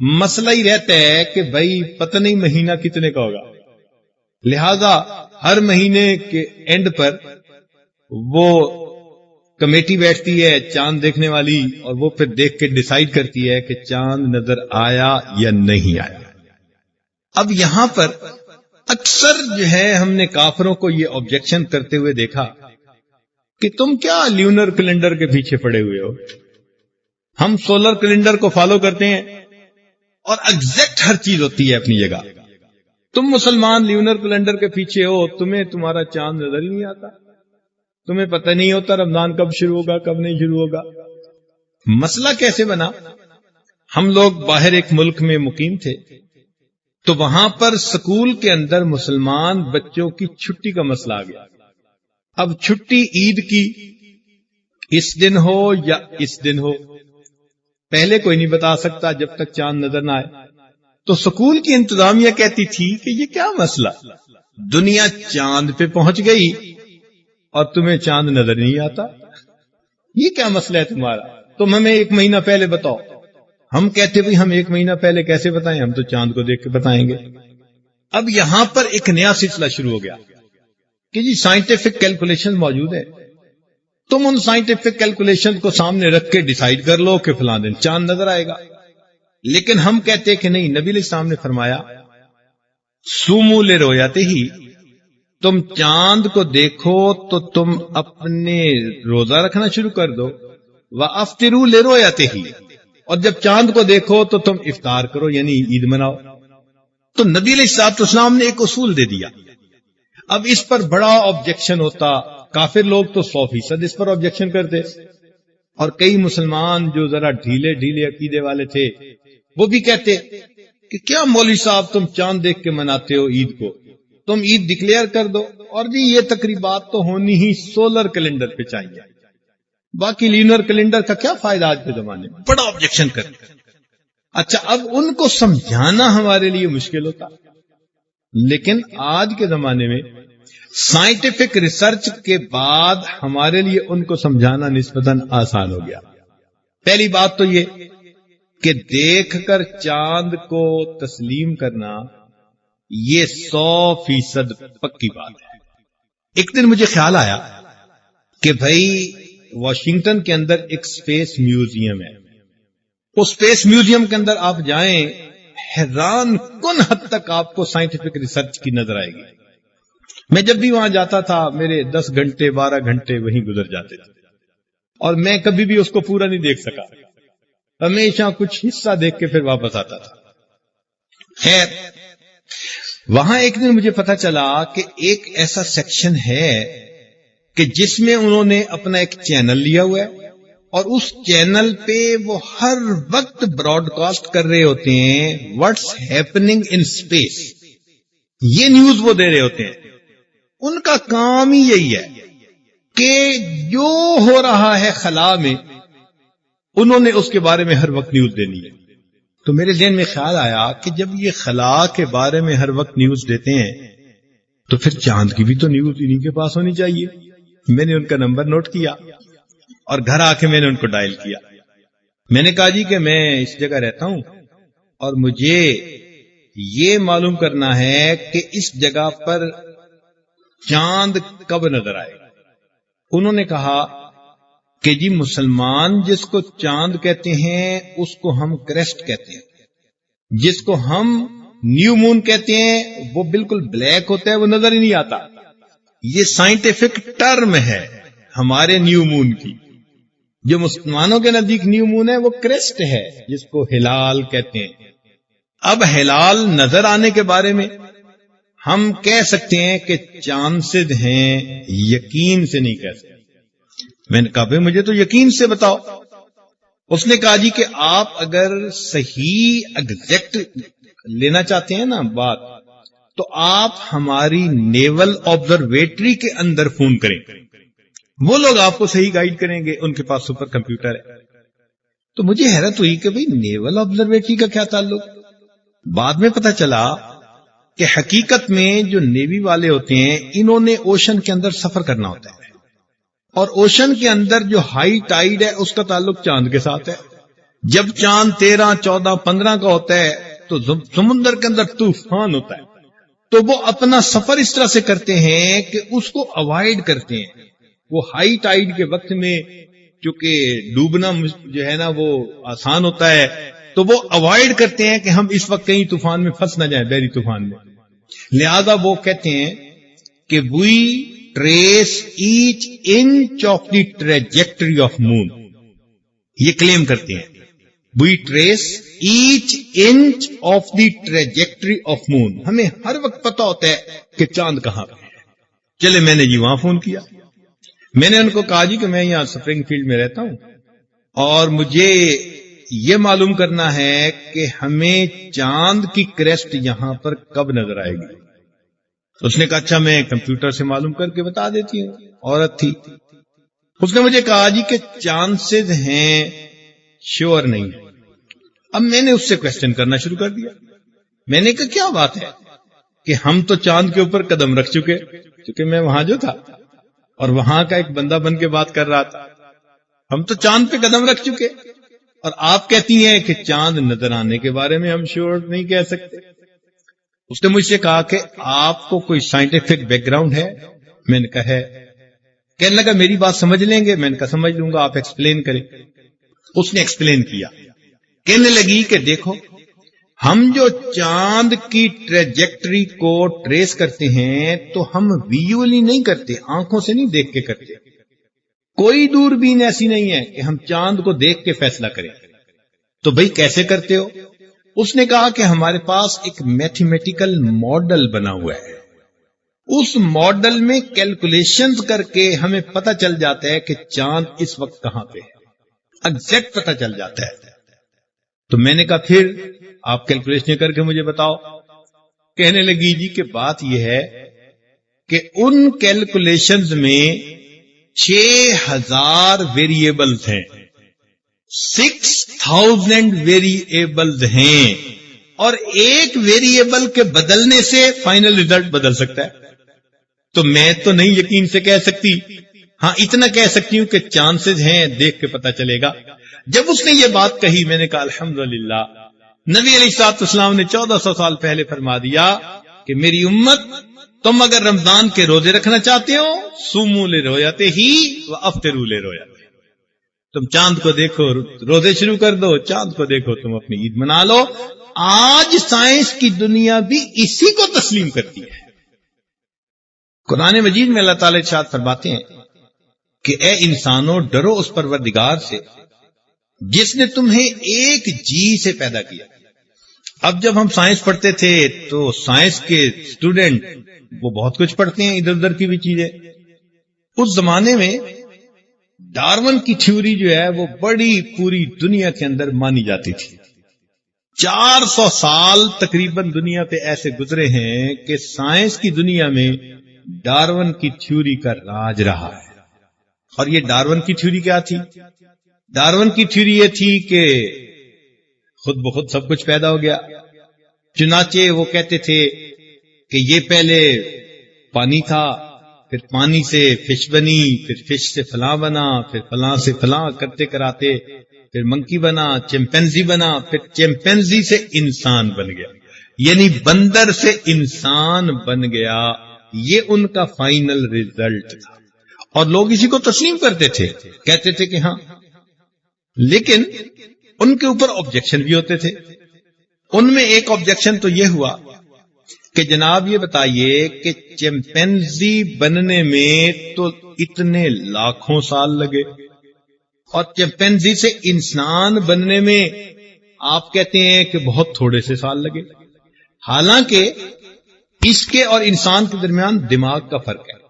مسئلہ ہی رہتا ہے کہ بھائی پتہ نہیں مہینہ کتنے کا ہوگا، لہذا ہر مہینے کے اینڈ پر وہ کمیٹی بیٹھتی ہے چاند دیکھنے والی، اور وہ پھر دیکھ کے ڈیسائیڈ کرتی ہے کہ چاند نظر آیا یا نہیں آیا۔ اب یہاں پر اکثر جو ہے ہم نے کافروں کو یہ آبجیکشن کرتے ہوئے دیکھا کہ تم کیا لیونر کیلنڈر کے پیچھے پڑے ہوئے ہو، ہم سولر کیلنڈر کو فالو کرتے ہیں اور ایگزیکٹ ہر چیز ہوتی ہے اپنی جگہ۔ تم مسلمان لیونر کیلنڈر کے پیچھے ہو، تمہیں تمہارا چاند نظر ہی نہیں آتا، تمہیں پتہ نہیں ہوتا رمضان کب شروع ہوگا کب نہیں شروع ہوگا۔ مسئلہ کیسے بنا؟ ہم لوگ باہر ایک ملک میں مقیم تھے، تو وہاں پر سکول کے اندر مسلمان بچوں کی چھٹی کا مسئلہ آ گیا۔ اب چھٹی عید کی اس دن ہو یا اس دن ہو، پہلے کوئی نہیں بتا سکتا جب تک چاند نظر نہ آئے۔ تو سکول کی انتظامیہ کہتی تھی کہ یہ کیا مسئلہ، دنیا چاند پہ پہنچ گئی اور تمہیں چاند نظر نہیں آتا، یہ کیا مسئلہ ہے تمہارا، تم ہمیں ایک مہینہ پہلے بتاؤ۔ ہم کہتے بھی ہم ایک مہینہ پہلے کیسے بتائیں، ہم تو چاند کو دیکھ کے بتائیں گے۔ اب یہاں پر ایک نیا سلسلہ شروع ہو گیا کہ جی سائنٹیفک کیلکولیشن موجود ہے، تم ان سائنٹیفک کیلکولیشن کو سامنے رکھ کے ڈیسائیڈ کر لو کہ فلاں دن چاند نظر آئے گا۔ لیکن ہم کہتے کہ نہیں، نبی علیہ السلام نے فرمایا سومو لرؤیتہ ہی، تم چاند کو دیکھو تو تم اپنے روزہ رکھنا شروع کر دو، وَأَفْطِرُوا لِرُؤْيَتِهِ، اور جب چاند کو دیکھو تو تم افطار کرو، یعنی عید مناؤ۔ تو نبی علیہ الصلوۃ والسلام نے ایک اصول دے دیا۔ اب اس پر بڑا آبجیکشن ہوتا، کافر لوگ تو 100% اس پر آبجیکشن کرتے، اور کئی مسلمان جو ذرا ڈھیلے عقیدے والے تھے وہ بھی کہتے کہ کیا مولوی صاحب تم چاند دیکھ کے مناتے ہو عید کو، تم عید ڈکلیئر کر دو، اور جی یہ تقریبات تو ہونی ہی سولر کیلنڈر پہ چاہیے، باقی لینر کیلنڈر کا کیا فائدہ آج کے زمانے میں، بڑا آبجیکشن کرتے۔ اچھا، اب ان کو سمجھانا ہمارے لیے مشکل ہوتا، لیکن آج کے زمانے میں سائنٹیفک ریسرچ کے بعد ہمارے لیے ان کو سمجھانا نسبتاً آسان ہو گیا۔ پہلی بات تو یہ کہ دیکھ کر چاند کو تسلیم کرنا یہ 100% پکی بات ہے۔ ایک دن مجھے خیال آیا کہ بھائی واشنگٹن کے اندر ایک سپیس میوزیم ہے، اس سپیس میوزیم کے اندر آپ جائیں، حیران کن حد تک آپ کو سائنٹیفک ریسرچ کی نظر آئے گی۔ میں جب بھی وہاں جاتا تھا میرے 10 گھنٹے 12 گھنٹے وہیں گزر جاتے تھے، اور میں کبھی بھی اس کو پورا نہیں دیکھ سکا، ہمیشہ کچھ حصہ دیکھ کے پھر واپس آتا تھا۔ خیر، وہاں ایک دن مجھے پتا چلا کہ ایک ایسا سیکشن ہے کہ جس میں انہوں نے اپنا ایک چینل لیا ہوا ہے، اور اس چینل پہ وہ ہر وقت براڈ کاسٹ کر رہے ہوتے ہیں واٹس ہیپننگ ان اسپیس، یہ نیوز وہ دے رہے ہوتے ہیں۔ ان کا کام ہی یہی ہے کہ جو ہو رہا ہے خلا میں انہوں نے اس کے بارے میں ہر وقت نیوز دینی ہے۔ تو میرے ذہن میں خیال آیا کہ جب یہ خلا کے بارے میں ہر وقت نیوز دیتے ہیں تو پھر چاند کی بھی تو نیوز انہیں کے پاس ہونی چاہیے۔ میں نے ان کا نمبر نوٹ کیا اور گھر آ کے میں نے ان کو ڈائل کیا۔ میں نے کہا جی کہ میں اس جگہ رہتا ہوں اور مجھے یہ معلوم کرنا ہے کہ اس جگہ پر چاند کب نظر آئے گا۔ انہوں نے کہا کہ جی مسلمان جس کو چاند کہتے ہیں اس کو ہم کریسٹ کہتے ہیں، جس کو ہم نیو مون کہتے ہیں وہ بالکل بلیک ہوتا ہے، وہ نظر ہی نہیں آتا۔ یہ سائنٹیفک ٹرم ہے ہمارے نیو مون کی۔ جو مسلمانوں کے نزدیک نیو مون ہے وہ کریسٹ ہے، جس کو ہلال کہتے ہیں۔ اب ہلال نظر آنے کے بارے میں ہم کہہ سکتے ہیں کہ چانسز ہیں، یقین سے نہیں کہہ سکتے۔ میں نے کہا بھائی مجھے تو یقین سے بتاؤ۔ اس نے کہا جی کہ آپ اگر صحیح ایگزیکٹ لینا چاہتے ہیں نا بات، تو آپ ہماری نیول آبزرویٹری کے اندر فون کریں، وہ لوگ آپ کو صحیح گائیڈ کریں گے، ان کے پاس سپر کمپیوٹر ہے۔ تو مجھے حیرت ہوئی کہ بھئی نیول آبزرویٹری کا کیا تعلق؟ بعد میں پتہ چلا کہ حقیقت میں جو نیوی والے ہوتے ہیں انہوں نے اوشن کے اندر سفر کرنا ہوتا ہے، اور اوشن کے اندر جو ہائی ٹائیڈ ہے اس کا تعلق چاند کے ساتھ ہے. جب چاند 13, 14, 15 کا ہوتا ہے تو سمندر کے اندر طوفان ہوتا ہے، تو وہ اپنا سفر اس طرح سے کرتے ہیں کہ اس کو اوائڈ کرتے ہیں. وہ ہائی ٹائیڈ کے وقت میں چونکہ ڈوبنا جو ہے نا وہ آسان ہوتا ہے، تو وہ اوائڈ کرتے ہیں کہ ہم اس وقت کہیں طوفان میں پھنس نہ جائیں، بحری طوفان میں. لہذا وہ کہتے ہیں کہ we trace each inch of the trajectory of moon. یہ کلیم کرتے ہیں we trace each inch of the trajectory of moon. ہمیں ہر وقت پتا ہوتا ہے کہ چاند کہاں پہ ہے. چلے میں نے جی وہاں فون کیا. میں نے ان کو کہا جی کہ میں یہاں سپرنگ فیلڈ میں رہتا ہوں اور مجھے یہ معلوم کرنا ہے کہ ہمیں چاند کی کریسٹ یہاں پر کب نظر آئے گی. اس نے کہا اچھا میں کمپیوٹر سے معلوم کر کے بتا دیتی ہوں. عورت تھی. اس نے مجھے کہا جی کہ چانسز ہیں، شیور نہیں. اب میں نے اس سے کوشچن کرنا شروع کر دیا. میں نے کہا کیا بات ہے کہ ہم تو چاند کے اوپر قدم رکھ چکے، کیونکہ میں وہاں جو تھا اور وہاں کا ایک بندہ بن کے بات کر رہا تھا. ہم تو چاند پہ قدم رکھ چکے اور آپ کہتی ہیں کہ چاند نظر آنے کے بارے میں ہم شیور نہیں کہہ سکتے. اس نے مجھ سے کہا کہ آپ کو کوئی سائنٹیفک بیک گراؤنڈ ہے؟ میں نے کہا ہے. کہنے لگا میری بات سمجھ لیں گے؟ میں نے کہا سمجھ لوں گا، آپ ایکسپلین کریں. اس نے ایکسپلین کیا. کہنے لگی کہ دیکھو ہم جو چاند کی ٹریجیکٹری کو ٹریس کرتے ہیں تو ہم ویژولی نہیں کرتے، آنکھوں سے نہیں دیکھ کے کرتے. کوئی دوربین ایسی نہیں ہے کہ ہم چاند کو دیکھ کے فیصلہ کریں. تو بھئی کیسے کرتے ہو؟ اس نے کہا کہ ہمارے پاس ایک میتھمیٹیکل ماڈل بنا ہوا ہے. اس ماڈل میں کیلکولیشنز کر کے ہمیں پتہ چل جاتا ہے کہ چاند اس وقت کہاں پہ ہے، ایگزیکٹ پتہ چل جاتا ہے. تو میں نے کہا پھر آپ کیلکولیشن کر کے مجھے بتاؤ. کہنے لگی جی کہ بات یہ ہے کہ ان کیلکولیشنز میں 6000 ویریبلز ہیں، 6000 ویریبلز ہیں، اور ایک ویریبل کے بدلنے سے فائنل ریزلٹ بدل سکتا ہے. تو میں تو نہیں یقین سے کہہ سکتی، ہاں اتنا کہہ سکتی ہوں کہ چانسز ہیں، دیکھ کے پتہ چلے گا. جب اس نے یہ بات کہی میں نے کہا الحمدللہ، نبی علیہ الصلوۃ والسلام نے 1400 سال پہلے فرما دیا کہ میری امت تم اگر رمضان کے روزے رکھنا چاہتے ہو صوموا لرؤیتہ وافطروا لرؤیتہ. تم چاند کو دیکھو روزے شروع کر دو، چاند کو دیکھو تم اپنی عید منا لو. آج سائنس کی دنیا بھی اسی کو تسلیم کرتی ہے. قرآن مجید میں اللہ تعالی ارشاد فرماتے ہیں کہ اے انسانوں ڈرو اس پروردگار سے جس نے تمہیں ایک جی سے پیدا کیا. اب جب ہم سائنس پڑھتے تھے تو سائنس کے اسٹوڈنٹ وہ بہت کچھ پڑھتے ہیں، ادھر ادھر کی بھی چیزیں. اس زمانے میں ڈارون کی تھیوری جو ہے وہ بڑی پوری دنیا کے اندر مانی جاتی تھی. 400 سال تقریباً دنیا پہ ایسے گزرے ہیں کہ سائنس کی دنیا میں ڈارون کی تھیوری کا راج رہا ہے. اور یہ ڈارون کی تھیوری کیا تھی؟ ڈارون کی تھیوری یہ تھی کہ خود بخود سب کچھ پیدا ہو گیا. چنانچہ وہ کہتے تھے کہ یہ پہلے پانی تھا، پھر پانی سے فش بنی، پھر فش سے فلاں بنا، پھر فلاں سے فلاں کرتے کراتے پھر منکی بنا، چمپینزی بنا، پھر چمپینزی سے انسان بن گیا، یعنی بندر سے انسان بن گیا. یہ ان کا فائنل ریزلٹ تھا اور لوگ اسی کو تسلیم کرتے تھے، کہتے تھے کہ ہاں. لیکن ان کے اوپر آبجیکشن بھی ہوتے تھے. ان میں ایک آبجیکشن تو یہ ہوا کہ جناب یہ بتائیے کہ چمپینزی بننے میں تو اتنے لاکھوں سال لگے اور چمپینزی سے انسان بننے میں آپ کہتے ہیں کہ بہت تھوڑے سے سال لگے. حالانکہ اس کے اور انسان کے درمیان دماغ کا فرق ہے.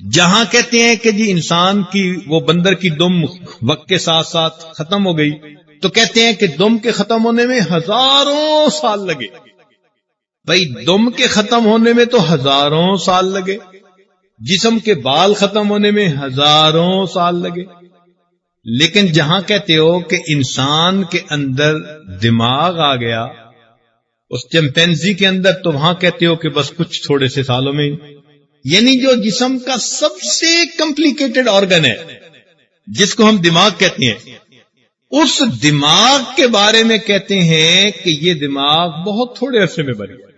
جہاں کہتے ہیں کہ جی انسان کی وہ بندر کی دم وقت کے ساتھ ساتھ ختم ہو گئی، تو کہتے ہیں کہ دم کے ختم ہونے میں ہزاروں سال لگے. بھائی دم کے ختم ہونے میں تو ہزاروں سال لگے، جسم کے بال ختم ہونے میں ہزاروں سال لگے. لیکن جہاں کہتے ہو کہ انسان کے اندر دماغ آ گیا اس چمپینزی کے اندر، تو وہاں کہتے ہو کہ بس کچھ تھوڑے سے سالوں میں، یعنی جو جسم کا سب سے کمپلیکیٹڈ آرگن ہے جس کو ہم دماغ کہتے ہیں، اس دماغ کے بارے میں کہتے ہیں کہ یہ دماغ بہت تھوڑے عرصے میں بن گیا۔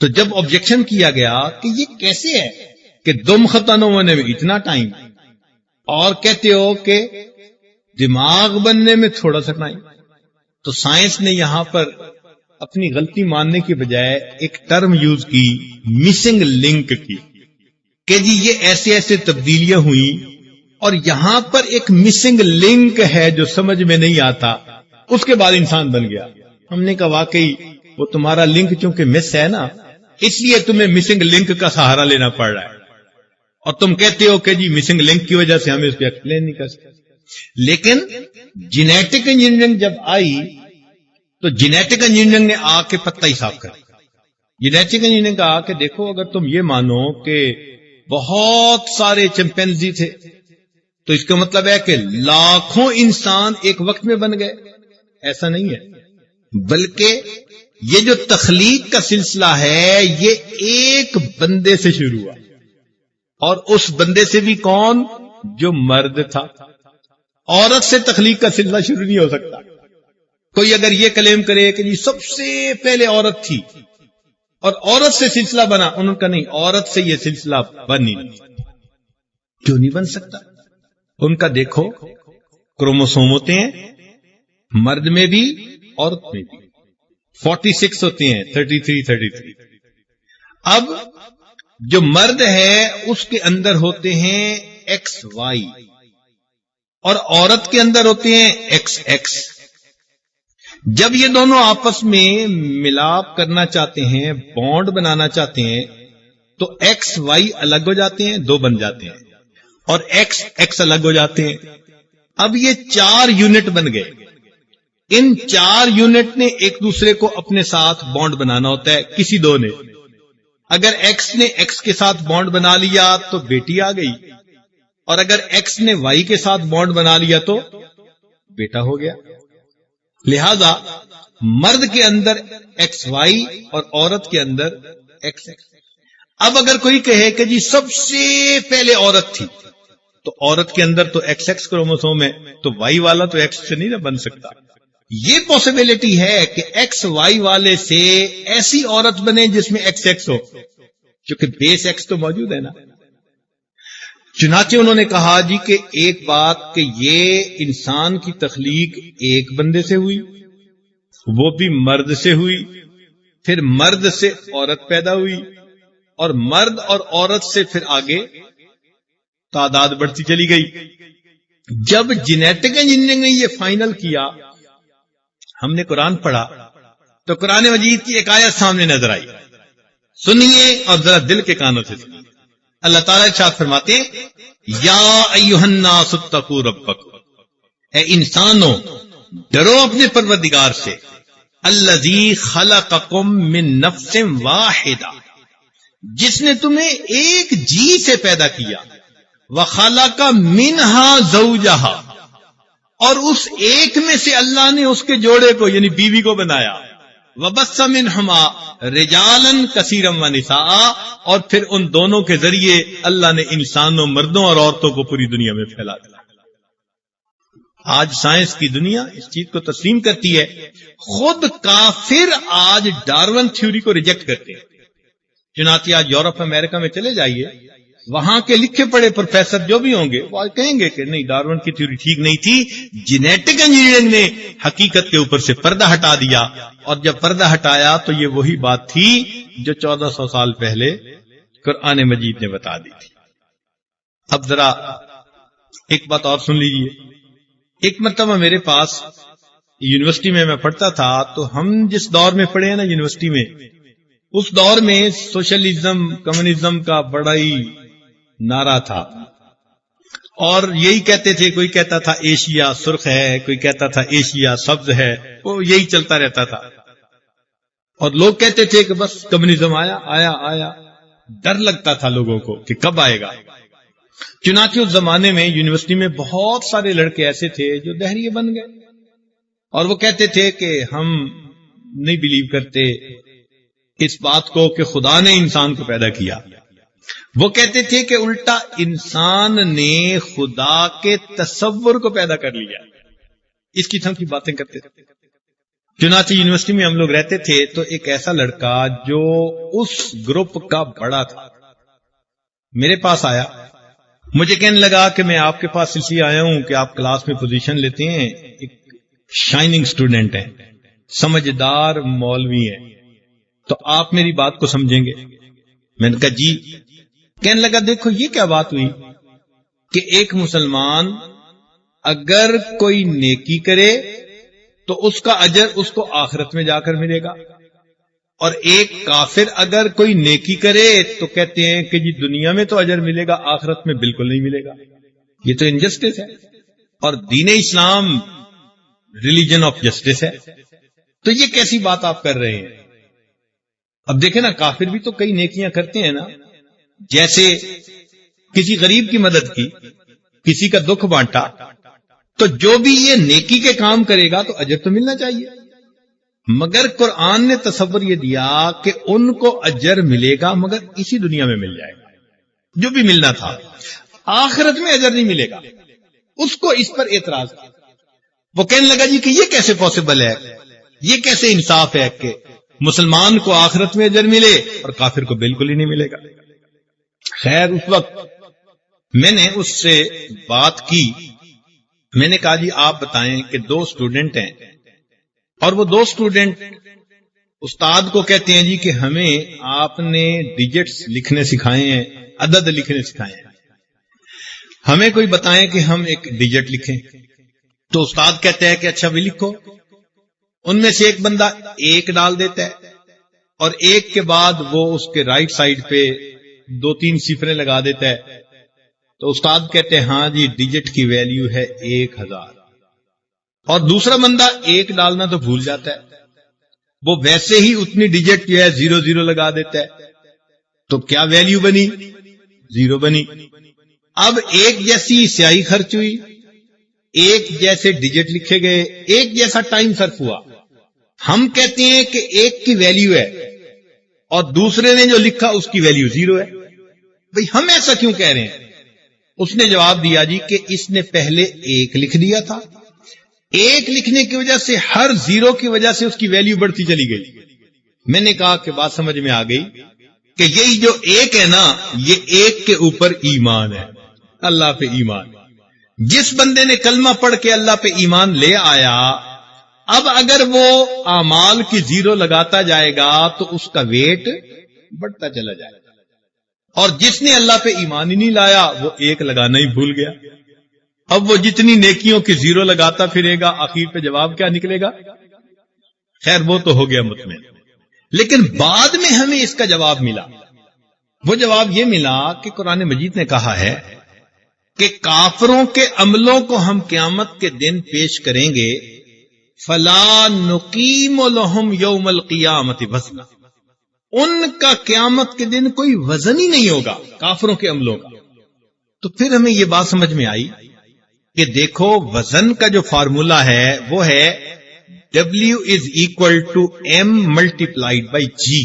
تو جب آبجیکشن کیا گیا کہ یہ کیسے ہے کہ دم ختم ہونے میں اتنا ٹائم، اور کہتے ہو کہ دماغ بننے میں تھوڑا سا ٹائم، تو سائنس نے یہاں پر اپنی غلطی ماننے کی بجائے ایک ٹرم یوز کی، مسنگ لنک کی، کہ جی یہ ایسے ایسے تبدیلیاں ہوئیں اور یہاں پر ایک مسنگ لنک ہے جو سمجھ میں نہیں آتا، اس کے بعد انسان بن گیا۔ ہم نے کہا واقعی وہ تمہارا لنک چونکہ مس ہے نا، اس لیے تمہیں مسنگ لنک کا سہارا لینا پڑ رہا ہے، اور تم کہتے ہو کہ جی مسنگ لنک کی وجہ سے ہم اس کو ایکسپلین نہیں کر سکتے۔ لیکن جینیٹک انجینئرنگ جب آئی تو جینیٹک انجینئرنگ نے آ کے پتہ ہی صاف کر دیا۔ جینیٹک انجینئرنگ کہا کہ دیکھو اگر تم یہ مانو کہ بہت سارے چمپینزی تھے تو اس کا مطلب ہے کہ لاکھوں انسان ایک وقت میں بن گئے، ایسا نہیں ہے، بلکہ یہ جو تخلیق کا سلسلہ ہے یہ ایک بندے سے شروع ہوا، اور اس بندے سے بھی کون؟ جو مرد تھا۔ عورت سے تخلیق کا سلسلہ شروع نہیں ہو سکتا۔ کوئی اگر یہ کلیم کرے کہ جی سب سے پہلے عورت تھی اور عورت سے سلسلہ بنا، انہوں نے کہا نہیں، عورت سے یہ سلسلہ بن ہی نہیں، کیوں نہیں بن سکتا؟ ان کا دیکھو کروموسوم ہوتے ہیں، مرد میں بھی عورت میں بھی 46 ہوتے ہیں، 33۔ اب جو مرد ہے اس کے اندر ہوتے ہیں XY اور عورت کے اندر ہوتے ہیں XX۔ جب یہ دونوں آپس میں ملاپ کرنا چاہتے ہیں، بانڈ بنانا چاہتے ہیں، تو XY الگ ہو جاتے ہیں، دو بن جاتے ہیں، اور XX الگ ہو جاتے ہیں۔ اب یہ 4 یونٹ بن گئے، ان 4 یونٹ نے ایک دوسرے کو اپنے ساتھ بانڈ بنانا ہوتا ہے، کسی دو نے۔ اگر X نے X کے ساتھ بانڈ بنا لیا تو بیٹی آ گئی، اور اگر X نے Y کے ساتھ بانڈ بنا لیا تو بیٹا ہو گیا۔ لہذا مرد کے اندر XY اور عورت کے اندر XX۔ اب اگر کوئی کہے کہ جی سب سے پہلے عورت تھی، تو عورت کے اندر تو XX کروموسوم ہے، تو Y والا تو X سے نہیں بن سکتا۔ یہ پاسبلٹی ہے کہ XY والے سے ایسی عورت بنے جس میں XX ہو، کیونکہ بیس X تو موجود ہے نا۔ چنانچہ انہوں نے کہا جی کہ ایک بات کہ یہ انسان کی تخلیق ایک بندے سے ہوئی، وہ بھی مرد سے ہوئی، پھر مرد سے عورت پیدا ہوئی، اور مرد اور عورت سے پھر آگے تعداد بڑھتی چلی گئی۔ جب جینیٹک انجینئرنگ نے یہ فائنل کیا، ہم نے قرآن پڑھا تو قرآن مجید کی ایک آیت سامنے نظر آئی، سنیے اور ذرا دل کے کانوں سے سنیے۔ اللہ تعالیٰ ارشاد فرماتے ہیں یا ایھا الناس اتقوا ربکم، اے انسانوں ڈرو اپنے پروردگار سے، الذی خلقکم من نفس واحدہ، جس نے تمہیں ایک جی سے پیدا کیا، وخلق منہا زوجہا، اور اس ایک میں سے اللہ نے اس کے جوڑے کو یعنی بیوی کو بنایا، وبث منہما رجالا کثیرا ونساء، اور پھر ان دونوں کے ذریعے اللہ نے انسانوں، مردوں اور عورتوں کو پوری دنیا میں پھیلا دیا۔ آج سائنس کی دنیا اس چیز کو تسلیم کرتی ہے، خود کافر آج ڈارون تھیوری کو ریجیکٹ کرتے ہیں۔ چنانچہ آج یورپ امریکہ میں چلے جائیے، وہاں کے لکھے پڑھے پروفیسر جو بھی ہوں گے وہ آج کہیں گے کہ نہیں، ڈارون کی تھیوری ٹھیک نہیں تھی، جینیٹک انجینئرنگ نے حقیقت کے اوپر سے پردہ ہٹا دیا، اور جب پردہ ہٹایا تو یہ وہی بات تھی جو 1400 سال پہلے قرآن مجید نے بتا دی تھی۔ اب ذرا ایک بات اور سن لیجئے۔ ایک مرتبہ میرے پاس یونیورسٹی میں پڑھتا تھا، تو ہم جس دور میں پڑھے ہیں نا یونیورسٹی میں، اس دور میں سوشلزم کمیونزم کا بڑا ہی نعرہ تھا، اور یہی کہتے تھے، کوئی کہتا تھا ایشیا سرخ ہے، کوئی کہتا تھا ایشیا سبز ہے، وہ یہی چلتا رہتا تھا، اور لوگ کہتے تھے کہ بس کمیونزم آیا، ڈر لگتا تھا لوگوں کو کہ کب آئے گا۔ چنانچہ اس زمانے میں یونیورسٹی میں بہت سارے لڑکے ایسے تھے جو دہریے بن گئے، اور وہ کہتے تھے کہ ہم نہیں بلیو کرتے اس بات کو کہ خدا نے انسان کو پیدا کیا. وہ کہتے تھے کہ الٹا انسان نے خدا کے تصور کو پیدا کر لیا. اس قسم کی باتیں کرتے تھے. چنانچہ یونیورسٹی میں ہم لوگ رہتے تھے تو ایک ایسا لڑکا جو اس گروپ کا بڑا تھا میرے پاس آیا، مجھے کہنے لگا کہ میں آپ کے پاس اس لیے آیا ہوں کہ آپ کلاس میں پوزیشن لیتے ہیں، ایک شائننگ اسٹوڈنٹ ہیں، سمجھدار مولوی ہیں، تو آپ میری بات کو سمجھیں گے. میں نے کہا جی. کہنے لگا دیکھو یہ کیا بات ہوئی کہ ایک مسلمان اگر کوئی نیکی کرے تو اس کا اجر اس کو آخرت میں جا کر ملے گا، اور ایک کافر اگر کوئی نیکی کرے تو کہتے ہیں کہ جی دنیا میں تو اجر ملے گا، آخرت میں بالکل نہیں ملے گا. یہ تو انجسٹس ہے، اور دین اسلام ریلیجن آف جسٹس ہے. تو یہ کیسی بات آپ کر رہے ہیں؟ اب دیکھیں نا، کافر بھی تو کئی نیکیاں کرتے ہیں نا، جیسے کسی غریب کی مدد کی، کسی کا دکھ بانٹا، تو جو بھی یہ نیکی کے کام کرے گا تو اجر تو ملنا چاہیے. مگر قرآن نے تصور یہ دیا کہ ان کو اجر ملے گا مگر اسی دنیا میں مل جائے گا، جو بھی ملنا تھا. آخرت میں اجر نہیں ملے گا. اس کو اس پر اعتراض تھا. وہ کہنے لگا جی کہ یہ کیسے پاسبل ہے، یہ کیسے انصاف ہے کہ مسلمان کو آخرت میں اجر ملے اور کافر کو بالکل ہی نہیں ملے گا. خیر اس وقت میں نے اس سے بات کی. میں نے کہا جی آپ بتائیں کہ 2 اسٹوڈنٹ ہیں، اور وہ 2 اسٹوڈنٹ استاد کو کہتے ہیں جی کہ ہمیں آپ نے ڈیجٹس لکھنے سکھائے ہیں، عدد لکھنے سکھائے ہیں، ہمیں کوئی بتائیں کہ ہم ایک ڈیجٹ لکھیں. تو استاد کہتے ہیں کہ اچھا بھی لکھو. ان میں سے ایک بندہ 1 ڈال دیتا ہے، اور 1 کے بعد وہ اس کے رائٹ سائڈ پہ 2-3 صفریں لگا دیتا ہے. تو استاد کہتے ہیں ہاں جی ڈیجٹ کی ویلیو ہے 1000. اور دوسرا بندہ 1 ڈالنا تو بھول جاتا ہے، وہ ویسے ہی اتنی ڈیجٹ جو ہے 00 لگا دیتا ہے. تو کیا ویلیو بنی؟ 0 بنی. اب ایک جیسی سیاہی خرچ ہوئی، ایک جیسے ڈیجٹ لکھے گئے، ایک جیسا ٹائم صرف ہوا. ہم کہتے ہیں کہ ایک کی ویلیو ہے اور دوسرے نے جو لکھا اس کی ویلیو 0 ہے. بھئی ہم ایسا کیوں کہہ رہے ہیں؟ اس نے جواب دیا جی کہ اس نے پہلے 1 لکھ دیا تھا، 1 لکھنے کی وجہ سے ہر 0 کی وجہ سے اس کی ویلیو بڑھتی چلی گئی. میں نے کہا کہ بات سمجھ میں آ گئی کہ یہی جو 1 ہے نا، یہ 1 کے اوپر ایمان ہے، اللہ پہ ایمان. جس بندے نے کلمہ پڑھ کے اللہ پہ ایمان لے آیا، اب اگر وہ اعمال کی 0 لگاتا جائے گا تو اس کا ویٹ بڑھتا چلا جائے گا. اور جس نے اللہ پہ ایمان ہی نہیں لایا وہ 1 لگانا ہی بھول گیا. اب وہ جتنی نیکیوں کی 0 لگاتا پھرے گا، آخر پہ جواب کیا نکلے گا؟ خیر وہ تو ہو گیا مطمئن. لیکن بعد میں ہمیں اس کا جواب ملا. وہ جواب یہ ملا کہ قرآن مجید نے کہا ہے کہ کافروں کے عملوں کو ہم قیامت کے دن پیش کریں گے، فَلَا نُقِيمُ لَهُمْ يَوْمَ الْقِيَامَةِ وَزْنًا. ان کا قیامت کے دن کوئی وزن ہی نہیں ہوگا کافروں کے عملوں کا. تو پھر ہمیں یہ بات سمجھ میں آئی کہ دیکھو وزن کا جو فارمولا ہے وہ ہے W = M × G.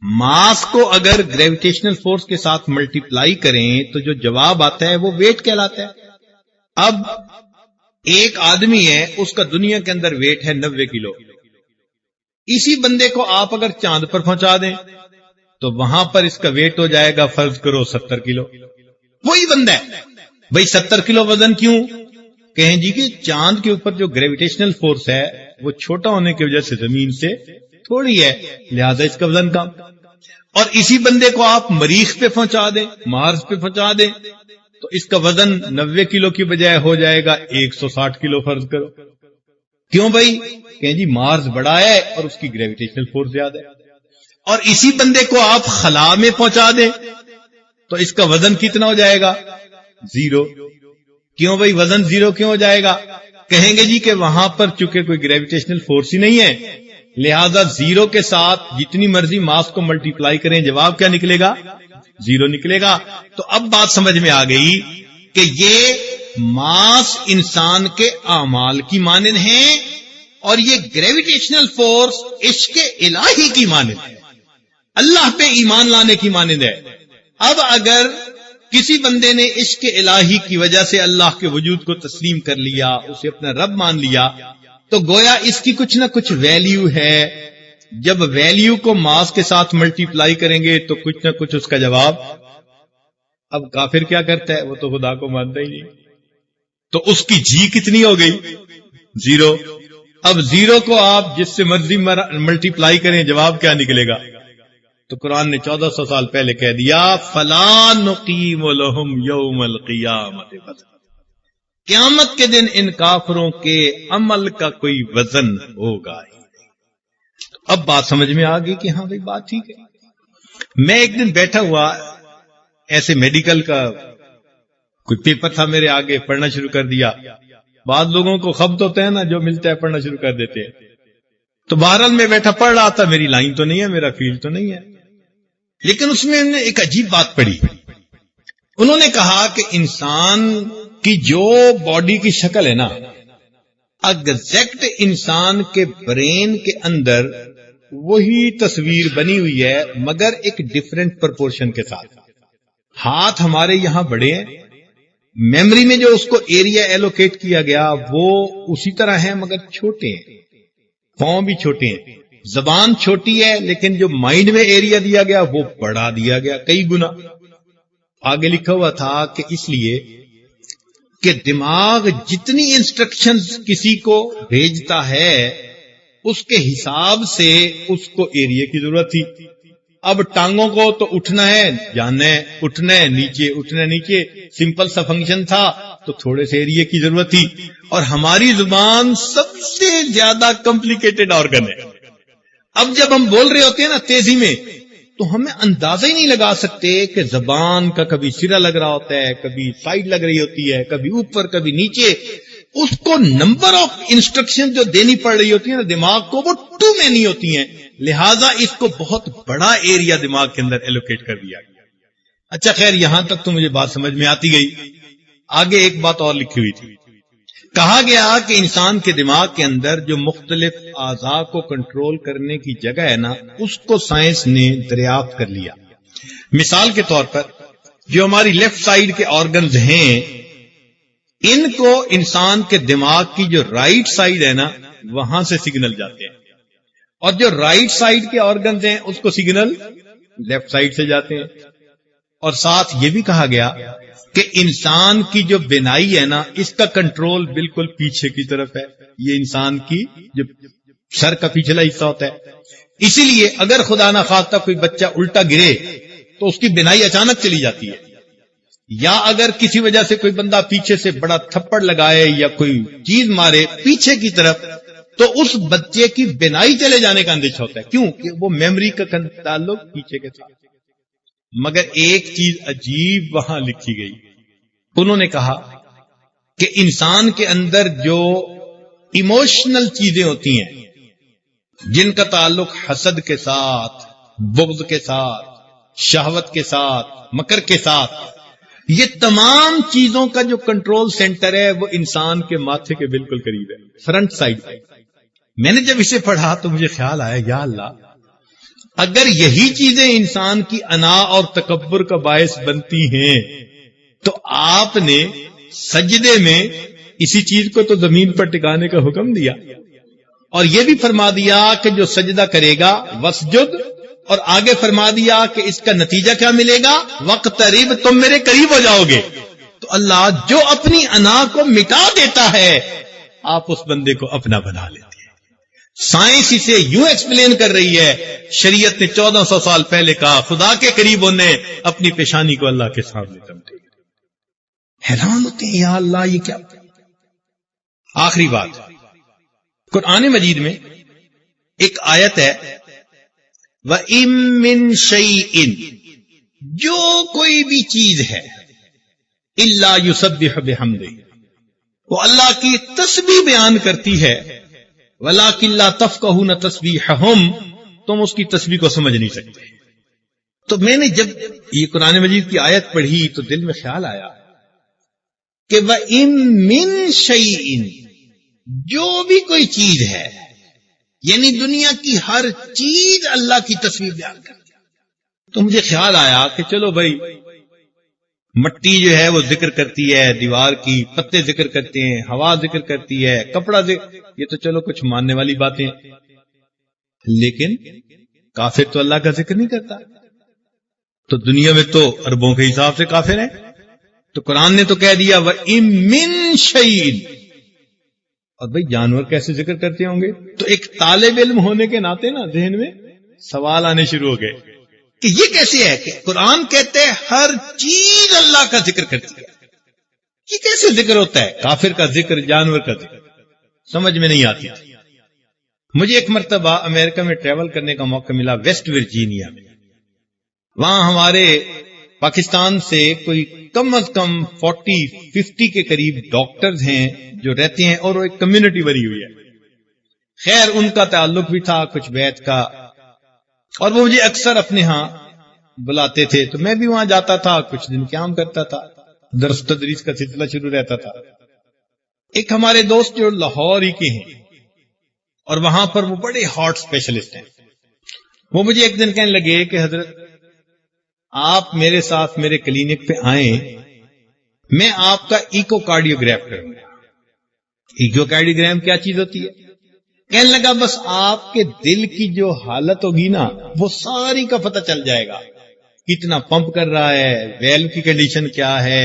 ماس کو اگر گریویٹیشنل فورس کے ساتھ ملٹیپلائی کریں تو جو جواب آتا ہے وہ ویٹ کہلاتا ہے. اب ایک آدمی ہے، اس کا دنیا کے اندر ویٹ ہے 90 کلو. اسی بندے کو آپ اگر چاند پر پہنچا دیں تو وہاں پر اس کا ویٹ ہو جائے گا فرض کرو 70 کلو. وہی بندہ ہے. بھئی 70 کلو وزن کیوں؟ کہیں جی کہ چاند کے اوپر جو گریویٹیشنل فورس ہے وہ چھوٹا ہونے کی وجہ سے زمین سے تھوڑی ہے، لہذا اس کا وزن کم. اور اسی بندے کو آپ مریخ پہ پہنچا دیں، مارس پہ پہنچا دیں، تو اس کا وزن 90 کلو کی بجائے ہو جائے گا 160 کلو فرض کرو. کیوں بھائی؟ کہیں جی مارس بڑا ہے اور اس کی گریویٹیشنل فورس زیادہ ہے. اور اسی بندے کو آپ خلا میں پہنچا دیں تو اس کا وزن کتنا ہو جائے گا؟ 0. کیوں بھائی وزن 0 کیوں ہو جائے گا؟ کہیں گے جی کہ وہاں پر چونکہ کوئی گریویٹیشنل فورس ہی نہیں ہے، لہذا 0 کے ساتھ جتنی مرضی ماس کو ملٹیپلائی کریں جواب کیا نکلے گا؟ 0 نکلے گا. تو اب بات سمجھ میں آ گئی کہ یہ ماس انسان کے اعمال کی مانند ہیں اور یہ گریویٹیشنل فورس عشق الہی کی مانند ہے, اللہ پہ ایمان لانے کی مانند ہے. اب اگر کسی بندے نے عشق الہی کی وجہ سے اللہ کے وجود کو تسلیم کر لیا, اسے اپنا رب مان لیا, تو گویا اس کی کچھ نہ کچھ ویلیو ہے. جب ویلیو کو ماس کے ساتھ ملٹی پلائی کریں گے تو کچھ نہ کچھ اس کا جواب. اب کافر کیا کرتا ہے, وہ تو خدا کو مانتا ہی نہیں, تو اس کی جی کتنی ہو گئی, 0. اب 0 کو آپ جس سے مرضی ملٹی پلائی کریں, جواب کیا نکلے گا؟ تو قرآن نے 1400 سال پہلے کہہ دیا فَلَا نُقِيمُ لَهُمْ يَوْمَ الْقِيَامَةِ وَزْنًا, قیامت کے دن ان کافروں کے عمل کا کوئی وزن ہوگا ہی. اب بات سمجھ میں آ گئی کہ ہاں بھائی بات ٹھیک ہے. میں ایک دن بیٹھا ہوا, ایسے میڈیکل کا کوئی پیپر تھا میرے آگے, پڑھنا شروع کر دیا. بعض لوگوں کو خبط ہوتا ہے نا, جو ملتا ہے پڑھنا شروع کر دیتے ہیں. تو بہرحال میں بیٹھا پڑھ رہا تھا, میری لائن تو نہیں ہے, میرا فیلڈ تو نہیں ہے, لیکن اس میں ایک عجیب بات پڑھی. انہوں نے کہا کہ انسان کی جو باڈی کی شکل ہے نا, ایگزیکٹ انسان کے برین کے اندر وہی تصویر بنی ہوئی ہے, مگر ایک ڈفرینٹ پرپورشن کے ساتھ. ہاتھ ہمارے یہاں بڑے ہیں, میموری میں جو اس کو ایریا ایلوکیٹ کیا گیا وہ اسی طرح ہے مگر چھوٹے ہیں, پاؤں بھی چھوٹے ہیں, زبان چھوٹی ہے, لیکن جو مائنڈ میں ایریا دیا گیا وہ بڑا دیا گیا کئی گنا. آگے لکھا ہوا تھا کہ اس لیے کہ دماغ جتنی انسٹرکشنز کسی کو بھیجتا ہے اس کے حساب سے اس کو ایریا کی ضرورت تھی. اب ٹانگوں کو تو اٹھنا ہے, جانا ہے, اٹھنا ہے نیچے, اٹھنا ہے نیچے, سمپل سا فنکشن تھا, تو تھوڑے سے ایریا کی ضرورت تھی. اور ہماری زبان سب سے زیادہ کمپلیکیٹڈ آرگن ہے. اب جب ہم بول رہے ہوتے ہیں نا تیزی میں, تو ہمیں اندازہ ہی نہیں لگا سکتے کہ زبان کا کبھی سرا لگ رہا ہوتا ہے, کبھی سائڈ لگ رہی ہوتی ہے, کبھی اوپر کبھی نیچے. اس کو نمبر آف انسٹرکشن جو دینی پڑ رہی ہوتی ہے نا دماغ کو, وہ 2 مینی ہوتی ہیں, لہذا اس کو بہت بڑا ایریا دماغ کے اندر ایلوکیٹ کر دیا گیا. اچھا خیر, یہاں تک تو مجھے بات سمجھ میں آتی گئی. آگے ایک بات اور لکھی ہوئی تھی. کہا گیا کہ انسان کے دماغ کے اندر جو مختلف اعضاء کو کنٹرول کرنے کی جگہ ہے نا, اس کو سائنس نے دریافت کر لیا. مثال کے طور پر جو ہماری لیفٹ سائیڈ کے آرگنز ہیں, ان کو انسان کے دماغ کی جو رائٹ سائیڈ ہے نا وہاں سے سگنل جاتے ہیں, اور جو رائٹ سائیڈ کے آرگنز ہیں اس کو سگنل لیفٹ سائیڈ سے جاتے ہیں. اور ساتھ یہ بھی کہا گیا کہ انسان کی جو بینائی ہے نا, اس کا کنٹرول بالکل پیچھے کی طرف ہے. یہ انسان کی جو سر کا پچھلا حصہ ہوتا ہے. اسی لیے اگر خدا نہ خواستہ کوئی بچہ الٹا گرے تو اس کی بینائی اچانک چلی جاتی ہے, یا اگر کسی وجہ سے کوئی بندہ پیچھے سے بڑا تھپڑ لگائے یا کوئی چیز مارے پیچھے کی طرف, تو اس بچے کی بینائی چلے جانے کا اندیشہ ہوتا ہے. کیوں کہ وہ میموری کا تعلق پیچھے کے ساتھ. مگر ایک چیز عجیب وہاں لکھی گئی. انہوں نے کہا کہ انسان کے اندر جو ایموشنل چیزیں ہوتی ہیں, جن کا تعلق حسد کے ساتھ, بغض کے ساتھ, شہوت کے ساتھ, مکر کے ساتھ, یہ تمام چیزوں کا جو کنٹرول سینٹر ہے وہ انسان کے ماتھے کے بالکل قریب ہے, فرنٹ سائڈ پہ. میں نے جب اسے پڑھا تو مجھے خیال آیا, یا اللہ, اگر یہی چیزیں انسان کی انا اور تکبر کا باعث بنتی ہیں تو آپ نے سجدے میں اسی چیز کو تو زمین پر ٹکانے کا حکم دیا, اور یہ بھی فرما دیا کہ جو سجدہ کرے گا وسجد, اور آگے فرما دیا کہ اس کا نتیجہ کیا ملے گا, وقترب, تم میرے قریب ہو جاؤ گے. تو اللہ جو اپنی انا کو مٹا دیتا ہے, آپ اس بندے کو اپنا بنا لیتے ہیں. سائنس اسے یوں ایکسپلین کر رہی ہے, شریعت نے 1400 سال پہلے کہا خدا کے قریب ہونے اپنی پیشانی کو اللہ کے سامنے تمتے. حیران ہوتے ہیں, یا اللہ یہ کیا. آخری بات, قرآن مجید میں ایک آیت ہے, وَإِن مِّن شَيْءٍ, جو کوئی بھی چیز ہے, إِلَّا يُسَبِّحُ بِحَمْدِهِ, وہ اللہ کی تسبیح بیان کرتی ہے, وَلَٰكِن لَّا تَفْقَهُونَ تَسْبِيحَهُمْ, تم اس کی تسبیح کو سمجھ نہیں سکتے. تو میں نے جب یہ قرآن مجید کی آیت پڑھی تو دل میں خیال آیا کہ وَإِن مِّن شَيْءٍ، جو بھی کوئی چیز ہے، یعنی دنیا کی ہر چیز اللہ کی تصویر بیان کرتی ہے۔ تو مجھے خیال آیا کہ چلو بھائی، مٹی جو ہے وہ ذکر کرتی ہے دیوار کی، پتے ذکر کرتے ہیں، ہوا ذکر کرتی ہے، کپڑا ذکر، یہ تو چلو کچھ ماننے والی باتیں، لیکن کافر تو اللہ کا ذکر نہیں کرتا، تو دنیا میں تو اربوں کے حساب سے کافر ہیں۔ تو قرآن نے تو کہہ دیا وَإِن مِّن شَيْءٍ، اور بھئی جانور کیسے ذکر کرتے ہوں گے؟ تو ایک طالب علم ہونے کے ناطے نا ذہن میں سوال آنے شروع ہو گئے کہ یہ کیسے ہے کہ قرآن کہتے ہیں ہر چیز اللہ کا ذکر کرتی ہے، یہ کیسے ذکر ہوتا ہے؟ کافر کا ذکر، جانور کا ذکر، سمجھ میں نہیں آتی۔ مجھے ایک مرتبہ امریکہ میں ٹریول کرنے کا موقع ملا، ویسٹ ورجینیا میں۔ وہاں ہمارے پاکستان سے کوئی کم از کم 40-50 کے قریب ڈاکٹرز ہیں جو رہتے ہیں، اور وہ ایک کمیونٹی بنی ہوئی ہے۔ خیر ان کا تعلق بھی تھا کچھ بیت کا، اور وہ مجھے اکثر اپنے ہاں بلاتے تھے، تو میں بھی وہاں جاتا تھا، کچھ دن قیام کرتا تھا، درس تدریس کا سلسلہ شروع رہتا تھا۔ ایک ہمارے دوست جو لاہور ہی کے ہیں، اور وہاں پر وہ بڑے ہارٹ اسپیشلسٹ ہیں، وہ مجھے ایک دن کہنے لگے کہ حضرت آپ میرے ساتھ میرے کلینک پہ آئیں، میں آپ کا ایکو کارڈیوگراف کروں گا۔ ایکو کارڈیوگرام کیا چیز ہوتی ہے؟ کہنے لگا بس آپ کے دل کی جو حالت ہوگی نا وہ ساری کا پتہ چل جائے گا، کتنا پمپ کر رہا ہے، ویلو کی کنڈیشن کیا ہے،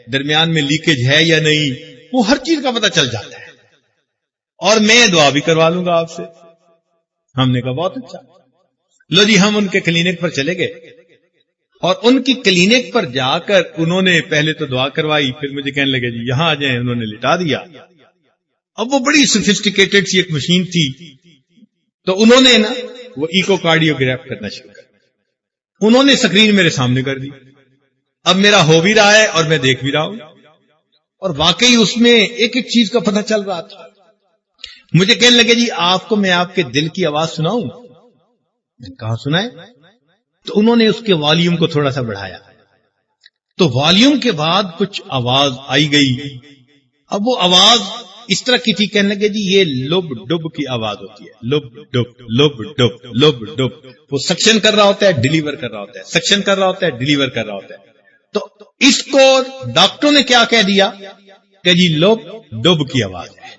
درمیان میں لیکیج ہے یا نہیں، وہ ہر چیز کا پتہ چل جاتا ہے، اور میں دعا بھی کروا لوں گا آپ سے۔ ہم نے کہا بہت اچھا، لو جی ہم ان کے کلینک پر چلے گئے، اور ان کی کلینک پر جا کر انہوں نے پہلے تو دعا کروائی، پھر مجھے کہنے لگے جی یہاں آ جائیں، انہوں نے لٹا دیا۔ اب وہ بڑی سوفسٹیکیٹڈ سی ایک مشین تھی، تو انہوں نے نا وہ ایکو کارڈیوگراف کرنا شروع کر، انہوں نے سکرین میرے سامنے کر دی، اب میرا ہو بھی رہا ہے اور میں دیکھ بھی رہا ہوں، اور واقعی اس میں ایک ایک چیز کا پتہ چل رہا تھا۔ مجھے کہنے لگے جی آپ کو میں آپ کے دل کی آواز سناؤں؟ میں نے کہا سنائے۔ تو انہوں نے اس کے والیوم کو تھوڑا سا بڑھایا، تو والیوم کے بعد کچھ آواز آئی گئی۔ اب وہ آواز اس طرح کی تھی، کہنے لگے جی یہ لب ڈب کی آواز ہوتی ہے، لب ڈب لب ڈب لب ڈب، وہ سکشن کر رہا ہوتا ہے، ڈیلیور کر رہا ہوتا ہے، سکشن کر رہا ہوتا ہے، ڈیلیور کر رہا ہوتا ہے۔ تو اس کو ڈاکٹروں نے کیا کہہ دیا کہ جی لب ڈب کی آواز ہے۔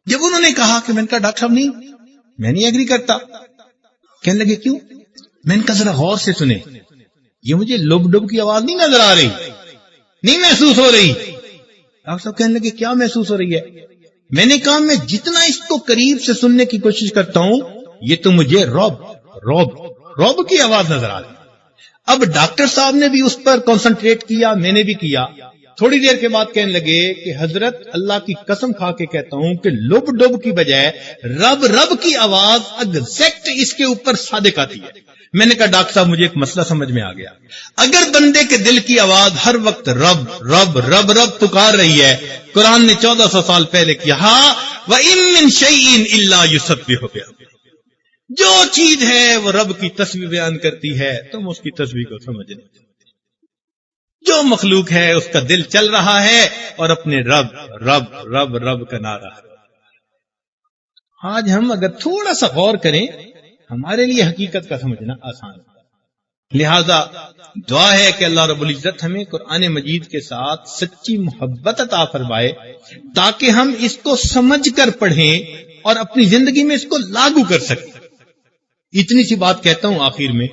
جب انہوں نے کہا کہ میں نے کہا ڈاکٹر صاحب نہیں، میں نہیں ایگری کرتا۔ کہنے لگے کیوں؟ میں نے کہا ذرا غور سے سنیں، یہ مجھے لب ڈب کی آواز نہیں نظر آ رہی، نہیں محسوس ہو رہی۔ ڈاکٹر صاحب کہنے لگے کیا محسوس ہو رہی ہے؟ میں نے کہا میں جتنا اس کو قریب سے سننے کی کوشش کرتا ہوں یہ تو مجھے روب کی آواز نظر آ رہی۔ اب ڈاکٹر صاحب نے بھی اس پر کنسنٹریٹ کیا، میں نے بھی کیا۔ تھوڑی دیر کے بعد کہنے لگے کہ حضرت اللہ کی قسم کھا کے کہتا ہوں کہ لب ڈب کی بجائے رب کی آواز ایگزیکٹ اس کے اوپر صادق آتی ہے۔ میں نے کہا ڈاکٹر صاحب مجھے ایک مسئلہ سمجھ میں آ گیا، اگر بندے کے دل کی آواز ہر وقت رب رب رب رب پکار رہی ہے، قرآن نے 1400 سال پہلے کیا وَإِن مِّن شَيْءٍ إِلَّا يُسَبِّحُ بِحَمْدِهِ، جو چیز ہے وہ رب کی تسبیح بیان کرتی ہے، تم اس کی تسبیح کو سمجھ نہیں، جو مخلوق ہے اس کا دل چل رہا ہے اور اپنے رب رب رب رب کا نعرہ۔ آج ہم اگر تھوڑا سا غور کریں ہمارے لیے حقیقت کا سمجھنا آسان ہے۔ لہذا دعا ہے کہ اللہ رب العزت ہمیں قرآن مجید کے ساتھ سچی محبت عطا فرمائے تاکہ ہم اس کو سمجھ کر پڑھیں اور اپنی زندگی میں اس کو لاگو کر سکیں۔ اتنی سی بات کہتا ہوں آخر میں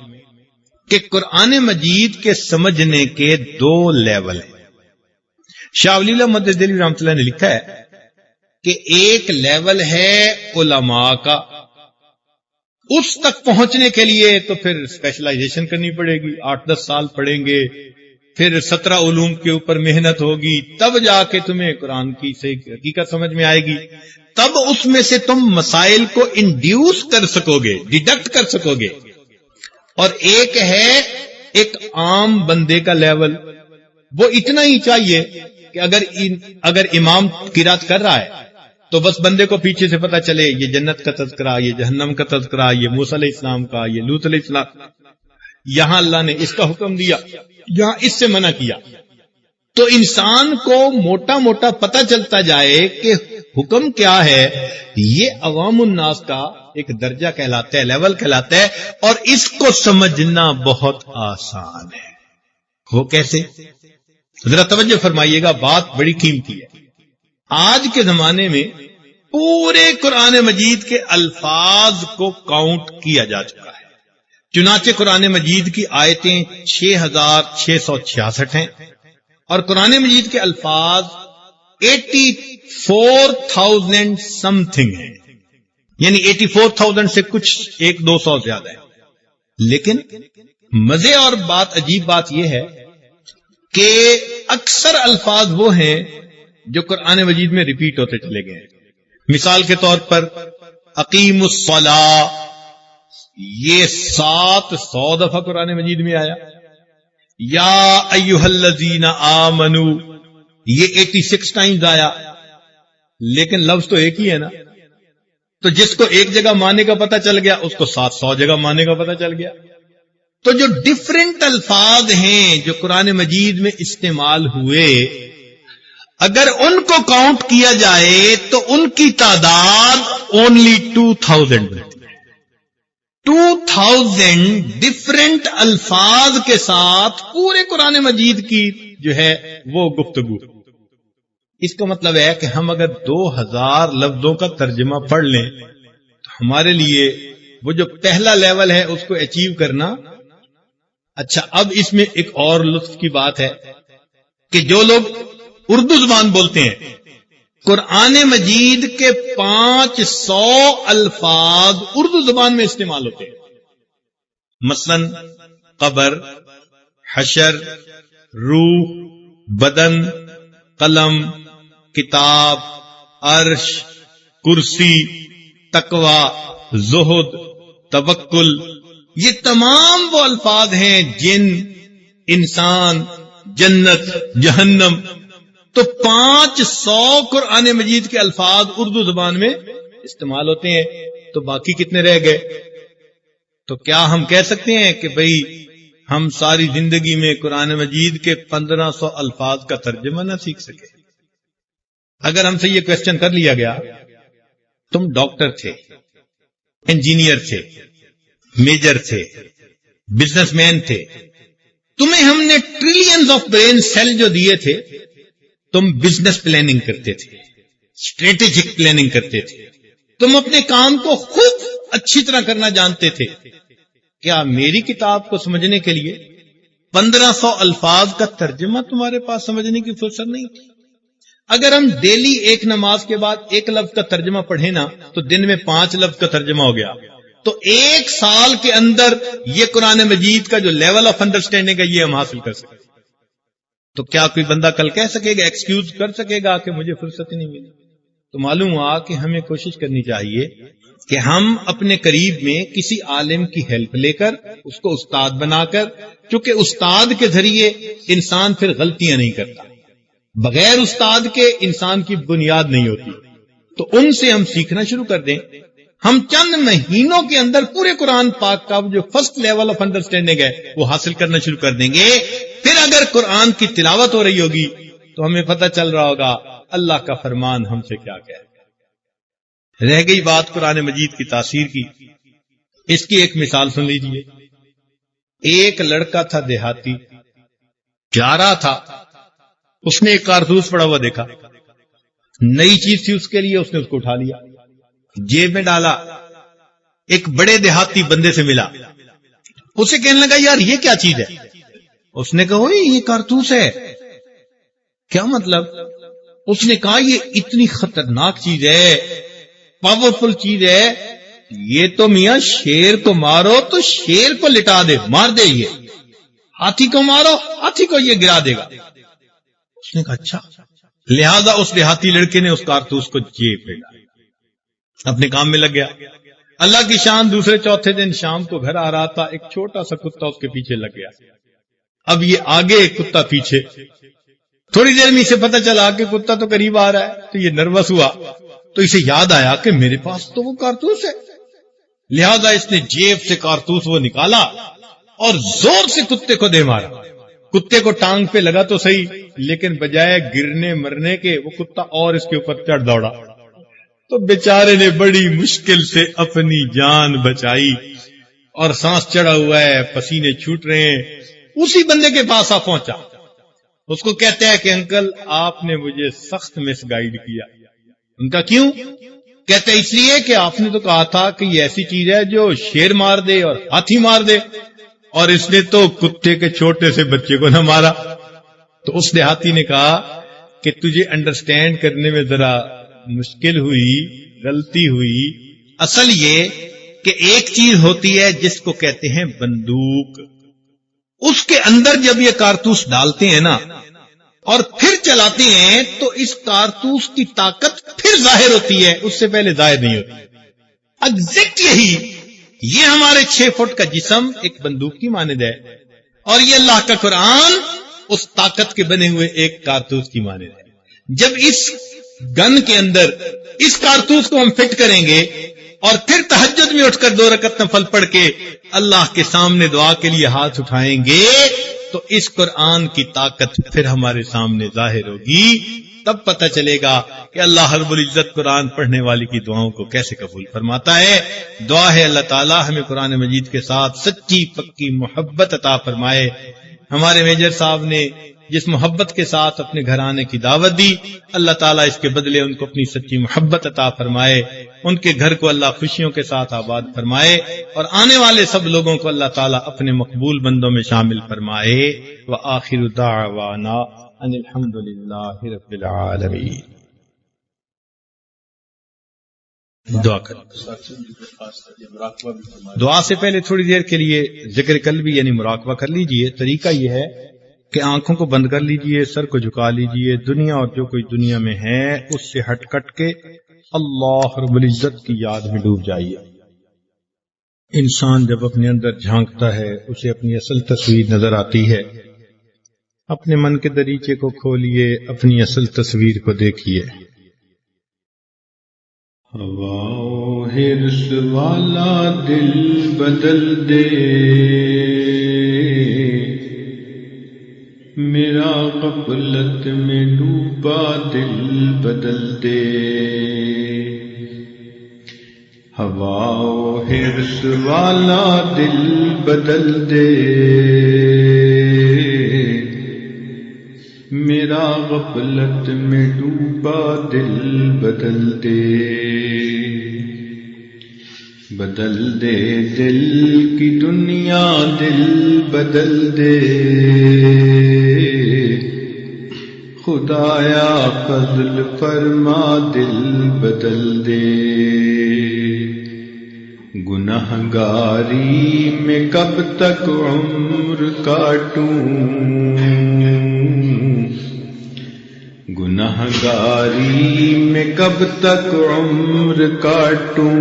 کہ قرآن مجید کے سمجھنے کے 2 لیول ہیں۔ شاہ ولی اللہ مدد دہلوی رحمۃ اللہ نے لکھا ہے کہ ایک لیول ہے علماء کا، اس تک پہنچنے کے لیے تو پھر اسپیشلائزیشن کرنی پڑے گی، 8-10 سال پڑھیں گے، پھر 17 علوم کے اوپر محنت ہوگی، تب جا کے تمہیں قرآن کی صحیح حقیقت سمجھ میں آئے گی، تب اس میں سے تم مسائل کو انڈیوس کر سکو گے، ڈیڈکٹ کر سکو گے۔ اور ایک ہے ایک عام بندے کا لیول، وہ اتنا ہی چاہیے کہ اگر امام قرات کر رہا ہے تو بس بندے کو پیچھے سے پتا چلے یہ جنت کا تذکرہ، یہ جہنم کا تذکرہ، یہ موسیٰ علیہ السلام کا، یہ لوط علیہ السلام، یہاں اللہ نے اس کا حکم دیا، یہاں اس سے منع کیا، تو انسان کو موٹا موٹا پتہ چلتا جائے کہ حکم کیا ہے، یہ عوام الناس کا ایک درجہ کہلاتا ہے، لیول کہلاتا ہے، اور اس کو سمجھنا بہت آسان ہے۔ وہ کیسے؟ ذرا توجہ فرمائیے گا، بات بڑی قیمتی ہے۔ آج کے زمانے میں پورے قرآن مجید کے الفاظ کو کاؤنٹ کیا جا چکا ہے، چنانچہ قرآن مجید کی آیتیں 6666 ہیں، اور قرآن مجید کے الفاظ 84,000 سم تھنگ ہیں، یعنی 84,000 سے کچھ 100-200 زیادہ ہے۔ لیکن مزے اور عجیب بات یہ ہے کہ اکثر الفاظ وہ ہیں جو قرآن مجید میں ریپیٹ ہوتے چلے گئے ہیں۔ مثال کے طور پر اقیم الصلاۃ، یہ 700 دفعہ قرآن مجید میں آیا۔ یا ایھا الذین آمنو، یہ 86 ٹائمز آیا، لیکن لفظ تو ایک ہی ہے نا، تو جس کو ایک جگہ معنی کا پتہ چل گیا اس کو 700 جگہ معنی کا پتہ چل گیا۔ تو جو ڈفرنٹ الفاظ ہیں جو قرآن مجید میں استعمال ہوئے، اگر ان کو کاؤنٹ کیا جائے تو ان کی تعداد اونلی 2000 بنتی ہے۔ 2000 ڈفرنٹ الفاظ کے ساتھ پورے قرآن مجید کی جو ہے وہ گفتگو۔ اس کا مطلب ہے کہ ہم اگر 2000 لفظوں کا ترجمہ پڑھ لیں تو ہمارے لیے وہ جو پہلا لیول ہے اس کو اچیو کرنا۔ اچھا، اب اس میں ایک اور لطف کی بات ہے کہ جو لوگ اردو زبان بولتے ہیں، قرآن مجید کے 500 الفاظ اردو زبان میں استعمال ہوتے ہیں، مثلا قبر، حشر، روح، بدن، قلم، کتاب، عرش، کرسی، تقوی، زہد، توکل، یہ تمام وہ الفاظ ہیں جن، انسان، جنت، جہنم۔ تو 500 قرآن مجید کے الفاظ اردو زبان میں استعمال ہوتے ہیں، تو باقی کتنے رہ گئے؟ تو کیا ہم کہہ سکتے ہیں کہ بھئی ہم ساری زندگی میں قرآن مجید کے 1500 الفاظ کا ترجمہ نہ سیکھ سکے؟ اگر ہم سے یہ کوسچن کر لیا گیا، تم ڈاکٹر تھے، انجینئر تھے، میجر تھے، بزنس مین تھے، تمہیں ہم نے ٹریلینز آف برین سیل جو دیے تھے، تم بزنس پلاننگ کرتے تھے، اسٹریٹجک پلاننگ کرتے تھے، تم اپنے کام کو خوب اچھی طرح کرنا جانتے تھے، کیا میری کتاب کو سمجھنے کے لیے 1500 الفاظ کا ترجمہ تمہارے پاس سمجھنے کی فرصت نہیں تھی؟ اگر ہم ڈیلی ایک نماز کے بعد ایک لفظ کا ترجمہ پڑھیں نا تو دن میں 5 لفظ کا ترجمہ ہو گیا، تو 1 سال کے اندر یہ قرآن مجید کا جو لیول آف انڈرسٹینڈنگ ہے یہ ہم حاصل کر سکتے۔ تو کیا کوئی بندہ کل کہہ سکے گا، ایکسکیوز کر سکے گا کہ مجھے فرصت ہی نہیں ملی؟ تو معلوم ہوا کہ ہمیں کوشش کرنی چاہیے کہ ہم اپنے قریب میں کسی عالم کی ہیلپ لے کر اس کو استاد بنا کر، چونکہ استاد کے ذریعے انسان پھر غلطیاں نہیں کرتا، بغیر استاد کے انسان کی بنیاد نہیں ہوتی، تو ان سے ہم سیکھنا شروع کر دیں۔ ہم چند مہینوں کے اندر پورے قرآن پاک کا جو فرسٹ لیول آف انڈرسٹینڈنگ ہے وہ حاصل کرنا شروع کر دیں گے۔ پھر اگر قرآن کی تلاوت ہو رہی ہوگی تو ہمیں پتہ چل رہا ہوگا اللہ کا فرمان ہم سے کیا کہہ ہے۔ رہ گئی بات قرآن مجید کی تاثیر کی، اس کی ایک مثال سن لیجئے۔ ایک لڑکا تھا دیہاتی، جا رہا تھا، اس نے ایک کارتوس پڑا ہوا دیکھا، نئی چیز تھی اس کے لیے، اس نے اس کو اٹھا لیا، جیب میں ڈالا، ایک بڑے دیہاتی بندے سے ملا، اسے کہنے لگا یار یہ کیا چیز ہے؟ اس نے کہا یہ کارتوس ہے۔ کیا مطلب؟ اس نے کہا یہ اتنی خطرناک چیز ہے، پاورفل چیز ہے، یہ تو میاں شیر کو مارو تو شیر کو لٹا دے، مار دے، یہ ہاتھی کو مارو ہاتھی کو یہ گرا دے گا۔ اس نے کہا اچھا، لہذا اس دیہاتی لڑکے نے اس کارتوس کو جیب میں ڈالا، اپنے کام میں لگ گیا۔ اللہ کی شان، دوسرے چوتھے دن شام کو گھر آ رہا تھا، ایک چھوٹا سا کتا اس کے پیچھے لگ گیا۔ اب یہ آگے، کتا پیچھے، تھوڑی دیر میں اسے پتہ چلا کہ کتا تو قریب آ رہا ہے، تو یہ نروس ہوا، تو اسے یاد آیا کہ میرے پاس تو وہ کارتوس ہے، لہذا اس نے جیب سے کارتوس وہ نکالا اور زور سے کتے کو دے مارا. کتے کو ٹانگ پہ لگا تو صحیح، لیکن بجائے گرنے مرنے کے وہ کتا اور اس کے اوپر چڑھ دوڑا. تو بیچارے نے بڑی مشکل سے اپنی جان بچائی، اور سانس چڑھا ہوا ہے، پسینے چھوٹ رہے ہیں. اسی بندے کے پاس آ پہنچا، اس کو کہتا ہے کہ انکل آپ نے مجھے سخت مس گائیڈ کیا. ان کا کیوں؟ کہتے اس لیے کہ آپ نے تو کہا تھا کہ یہ ایسی چیز ہے جو شیر مار دے اور ہاتھی مار دے، اور اس نے تو کتے کے چھوٹے سے بچے کو نہ مارا. تو اس دیہاتی نے کہا کہ تجھے انڈرسٹینڈ کرنے میں ذرا مشکل ہوئی، غلطی ہوئی. اصل یہ کہ ایک چیز ہوتی ہے جس کو کہتے ہیں بندوق، اس کے اندر جب یہ کارتوس ڈالتے ہیں نا اور پھر چلاتے ہیں تو اس کارتوس کی طاقت پھر ظاہر ہوتی ہے، اس سے پہلے ظاہر نہیں ہوتی. ایگزیکٹ یہی یہ ہمارے 6 فٹ کا جسم ایک بندوق کی مانند ہے، اور یہ اللہ کا قرآن اس طاقت کے بنے ہوئے ایک کارتوس کی مانند ہے. جب اس گن کے اندر اس کارتوس کو ہم فٹ کریں گے اور پھر تہجد میں اٹھ کر 2 رکعت نفل پڑھ کے اللہ کے سامنے دعا کے لیے ہاتھ اٹھائیں گے تو اس قرآن کی طاقت پھر ہمارے سامنے ظاہر ہوگی. تب پتہ چلے گا کہ اللہ رب العزت قرآن پڑھنے والی کی دعاؤں کو کیسے قبول فرماتا ہے. دعا ہے اللہ تعالی ہمیں قرآن مجید کے ساتھ سچی پکی محبت عطا فرمائے. ہمارے میجر صاحب نے جس محبت کے ساتھ اپنے گھر آنے کی دعوت دی، اللہ تعالیٰ اس کے بدلے ان کو اپنی سچی محبت عطا فرمائے. ان کے گھر کو اللہ خوشیوں کے ساتھ آباد فرمائے، اور آنے والے سب لوگوں کو اللہ تعالیٰ اپنے مقبول بندوں میں شامل فرمائے. وآخر دعوانا ان الحمد للہ رب العالمین. دعا کر. دعا سے پہلے تھوڑی دیر کے لیے ذکر قلبی یعنی مراقبہ کر لیجئے. طریقہ یہ ہے کہ آنکھوں کو بند کر لیجئے، سر کو جھکا لیجئے، دنیا اور جو کوئی دنیا میں ہے اس سے ہٹ کٹ کے اللہ رب العزت کی یاد میں ڈوب جائیے. انسان جب اپنے اندر جھانکتا ہے اسے اپنی اصل تصویر نظر آتی ہے. اپنے من کے دریچے کو کھولیے، اپنی اصل تصویر کو دیکھیے. ہوا و حرص والا دل بدل دے، میرا غفلت میں ڈوبا دل بدل دے. ہوا و حرص والا دل بدل دے، میرا غفلت میں ڈوبا دل بدل دے. بدل دے دل کی دنیا دل بدل دے، خدایا فضل فرما دل بدل دے. گنہگاری میں کب تک عمر کاٹوں، گنہگاری میں کب تک عمر کاٹوں.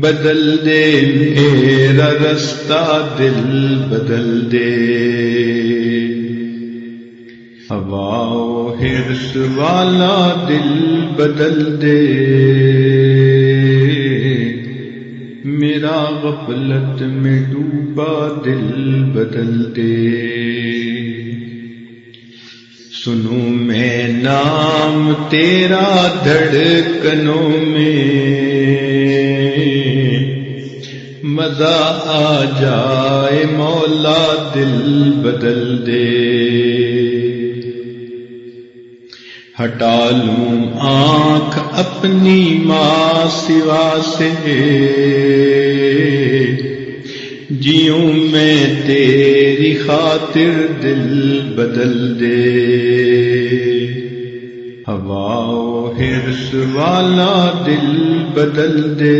بدل دے میرا رستہ دل بدل دے. ہوا و حرص والا دل بدل دے، میرا غفلت میں ڈوبا دل بدل دے. سنوں میں نام تیرا دھڑکنوں میں، مزہ آ جائے مولا دل بدل دے. ہٹا لوں آنکھ اپنی ماں سوا سے، جیوں میں تیری خاطر دل بدل دے. ہوا و حرص والا دل بدل دے،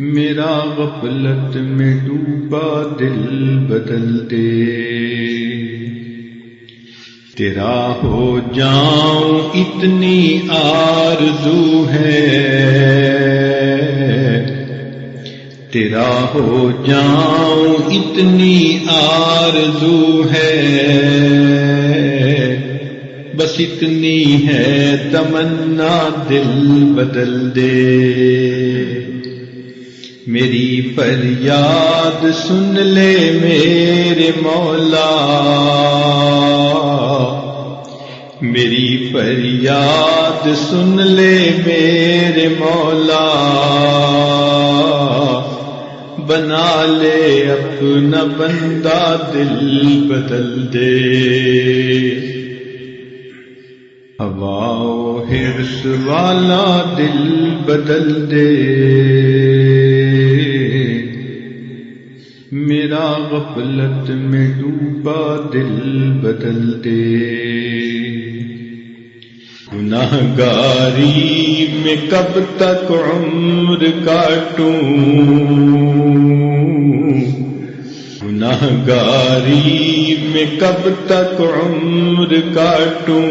میرا غفلت میں ڈوبا دل بدل دے. تیرا ہو جاؤں اتنی آرزو ہے، تیرا ہو جاؤں اتنی آرزو ہے. بس اتنی ہے تمنا دل بدل دے. میری فریاد سن لے میرے مولا، میری فریاد سن لے میرے مولا، بنا لے اپنا بندہ دل بدل دے، ہوا و حرص والا دل بدل دے، میرا غفلت میں ڈوبا دل بدل دے، گناہگاری میں کب تک عمر کاٹوں، گناہگاری میں کب تک عمر کاٹوں،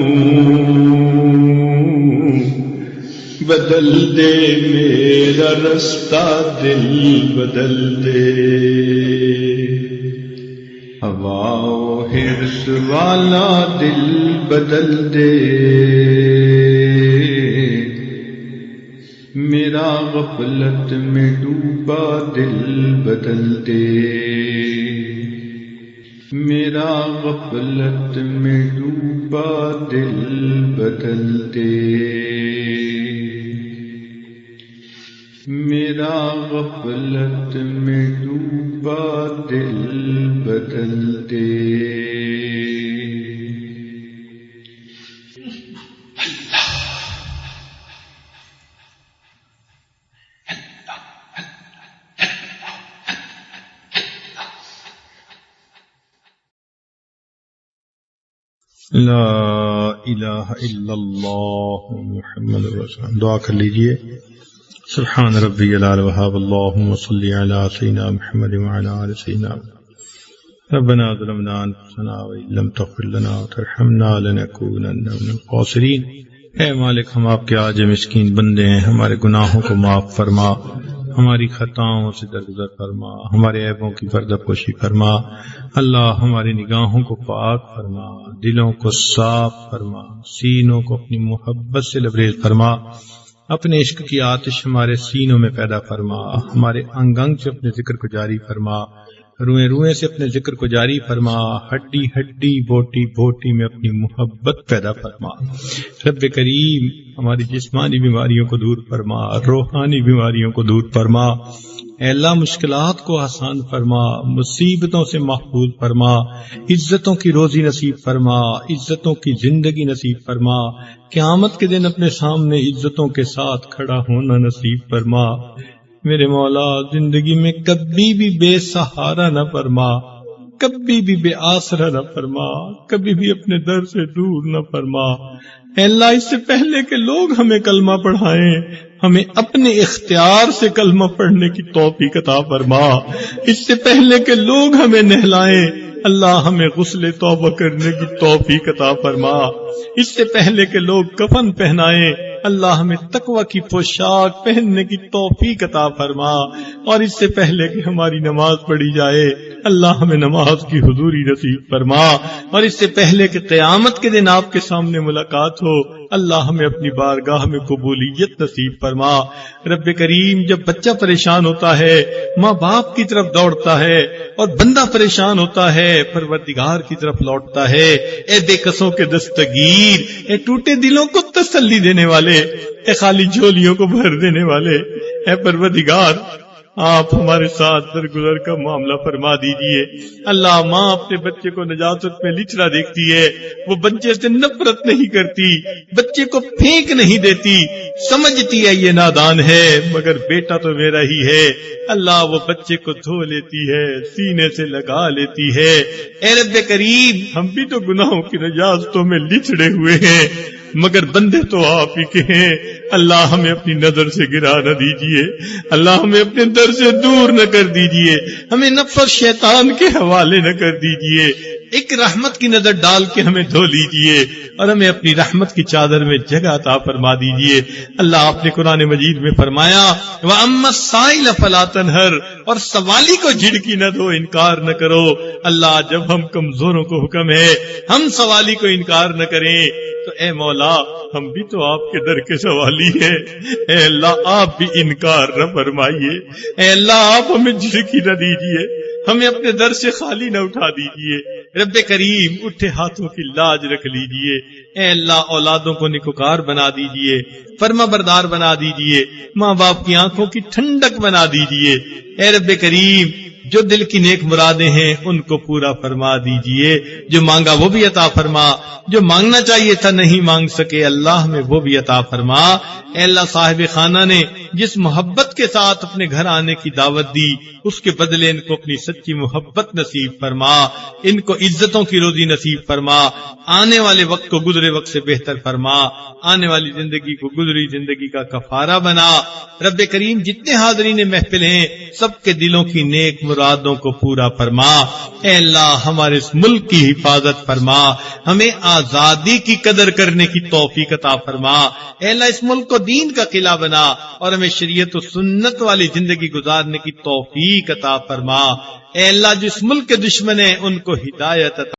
بدل دے میرا رستہ دل بدل دے، ہوا و حرص والا دل بدل دے، میرا غفلت میں ڈوبا دل بدل دے، میرا غفلت میں ڈوبا دل بدل دے، میرا غفلت میں ڈوبا دل بدل دے۔ لا الہ الا اللہ محمد رسول اللہ۔ دعا کر لیجئے۔ سبحان ربی العلی وہاب، اللہم صلی علی سیدنا محمد وعلی آل سیدنا محمد۔ ربنا ظلمنا انفسنا وان لم تغفر لنا وترحمنا لنکونن من الخاسرین۔ اے مالک، ہم آپ کے عاجز مسکین بندے ہیں، ہمارے گناہوں کو معاف فرما، ہماری خطاؤں سے درگزر فرما، ہمارے عیبوں کی پردہ پوشی فرما۔ اللہ ہماری نگاہوں کو پاک فرما، دلوں کو صاف فرما، سینوں کو اپنی محبت سے لبریز فرما، اپنے عشق کی آتش ہمارے سینوں میں پیدا فرما، ہمارے انگ انگ سے اپنے ذکر کو جاری فرما، روئیں روئیں سے اپنے ذکر کو جاری فرما، ہڈی ہڈی بوٹی بوٹی میں اپنی محبت پیدا فرما۔ رب کریم، ہماری جسمانی بیماریوں کو دور فرما، روحانی بیماریوں کو دور فرما۔ اے اللہ، مشکلات کو آسان فرما، مصیبتوں سے محفوظ فرما، عزتوں کی روزی نصیب فرما، عزتوں کی زندگی نصیب فرما، قیامت کے دن اپنے سامنے عزتوں کے ساتھ کھڑا ہونا نصیب فرما۔ میرے مولا، زندگی میں کبھی بھی بے سہارا نہ فرما، کبھی بھی بے آسرا نہ فرما، کبھی بھی اپنے در سے دور نہ فرما۔ اے اللہ، اس سے پہلے کہ لوگ ہمیں کلمہ پڑھائیں، ہمیں اپنے اختیار سے کلمہ پڑھنے کی توفیق عطا فرما۔ اس سے پہلے کہ لوگ ہمیں نہلائیں، اللہ ہمیں غسل توبہ کرنے کی توفیق عطا فرما۔ اس سے پہلے کہ لوگ کفن پہنائیں، اللہ ہمیں تقوی کی پوشاک پہننے کی توفیق عطا فرما۔ اور اس سے پہلے کہ ہماری نماز پڑھی جائے، اللہ ہمیں نماز کی حضوری نصیب فرما۔ اور اس سے پہلے کہ قیامت کے دن آپ کے سامنے ملاقات ہو، اللہ ہمیں اپنی بارگاہ میں قبولیت نصیب فرما۔ رب کریم، جب بچہ پریشان ہوتا ہے، ماں باپ کی طرف دوڑتا ہے، اور بندہ پریشان ہوتا ہے، پروردگار کی طرف لوٹتا ہے۔ اے بے کسوں کے دستگیر، اے ٹوٹے دلوں کو تسلی دینے والے، اے خالی جھولیوں کو بھر دینے والے، اے پروردگار، آپ ہمارے ساتھ درگزر کا معاملہ فرما دیجئے۔ اللہ، ماں اپنے بچے کو نجاست میں لچڑا دیکھتی ہے، وہ بچے سے نفرت نہیں کرتی، بچے کو پھینک نہیں دیتی، سمجھتی ہے یہ نادان ہے مگر بیٹا تو میرا ہی ہے۔ اللہ، وہ بچے کو دھو لیتی ہے، سینے سے لگا لیتی ہے۔ اے رب کریم، ہم بھی تو گناہوں کی نجاستوں میں لچڑے ہوئے ہیں، مگر بندے تو آپ ہی کے ہیں۔ اللہ، ہمیں اپنی نظر سے گرا نہ دیجئے، اللہ ہمیں اپنے در سے دور نہ کر دیجئے، ہمیں نفس شیطان کے حوالے نہ کر دیجئے۔ ایک رحمت کی نظر ڈال کے ہمیں دھو لیجئے اور ہمیں اپنی رحمت کی چادر میں جگہ عطا فرما دیجئے۔ اللہ آپ نے قرآن مجید میں فرمایا وَأَمَّا السَّائِلَ فَلَا تَنْهَرْ، اور سوالی کو جھڑکی نہ دو، انکار نہ کرو۔ اللہ جب ہم کمزوروں کو حکم ہے ہم سوالی کو انکار نہ کریں تو اے مولا ہم بھی تو آپ کے در کے سوالی ہیں، اے اللہ آپ بھی انکار نہ فرمائیے، اے اللہ آپ ہمیں جھڑکی نہ دیجئے، ہمیں اپنے در سے خالی نہ اٹھا دیجئے۔ رب کریم اٹھے ہاتھوں کی لاج رکھ لیجئے، اے اللہ اولادوں کو نیکوکار بنا دیجئے، فرما بردار بنا دیجئے، ماں باپ کی آنکھوں کی ٹھنڈک بنا دیجئے۔ اے رب کریم جو دل کی نیک مرادیں ہیں ان کو پورا فرما دیجئے، جو مانگا وہ بھی عطا فرما، جو مانگنا چاہیے تھا نہیں مانگ سکے اللہ میں وہ بھی عطا فرما۔ اے اللہ صاحب خانہ نے جس محبت کے ساتھ اپنے گھر آنے کی دعوت دی اس کے بدلے ان کو اپنی سچی محبت نصیب فرما، ان کو عزتوں کی روزی نصیب فرما، آنے والے وقت کو گزرے وقت سے بہتر فرما، آنے والی زندگی کو گزری زندگی کا کفارہ بنا۔ رب کریم جتنے حاضرین محفل ہیں سب کے دلوں کی نیک مرادوں کو پورا فرما۔ اے اللہ ہمارے اس ملک کی حفاظت فرما، ہمیں آزادی کی قدر کرنے کی توفیق عطا فرما۔ اے اللہ اس ملک کو دین کا قلعہ بنا اور ہمیں شریعت و سنت والی زندگی گزارنے کی توفیق عطا فرما۔ اے اللہ جس ملک کے دشمن ہیں ان کو ہدایت عطا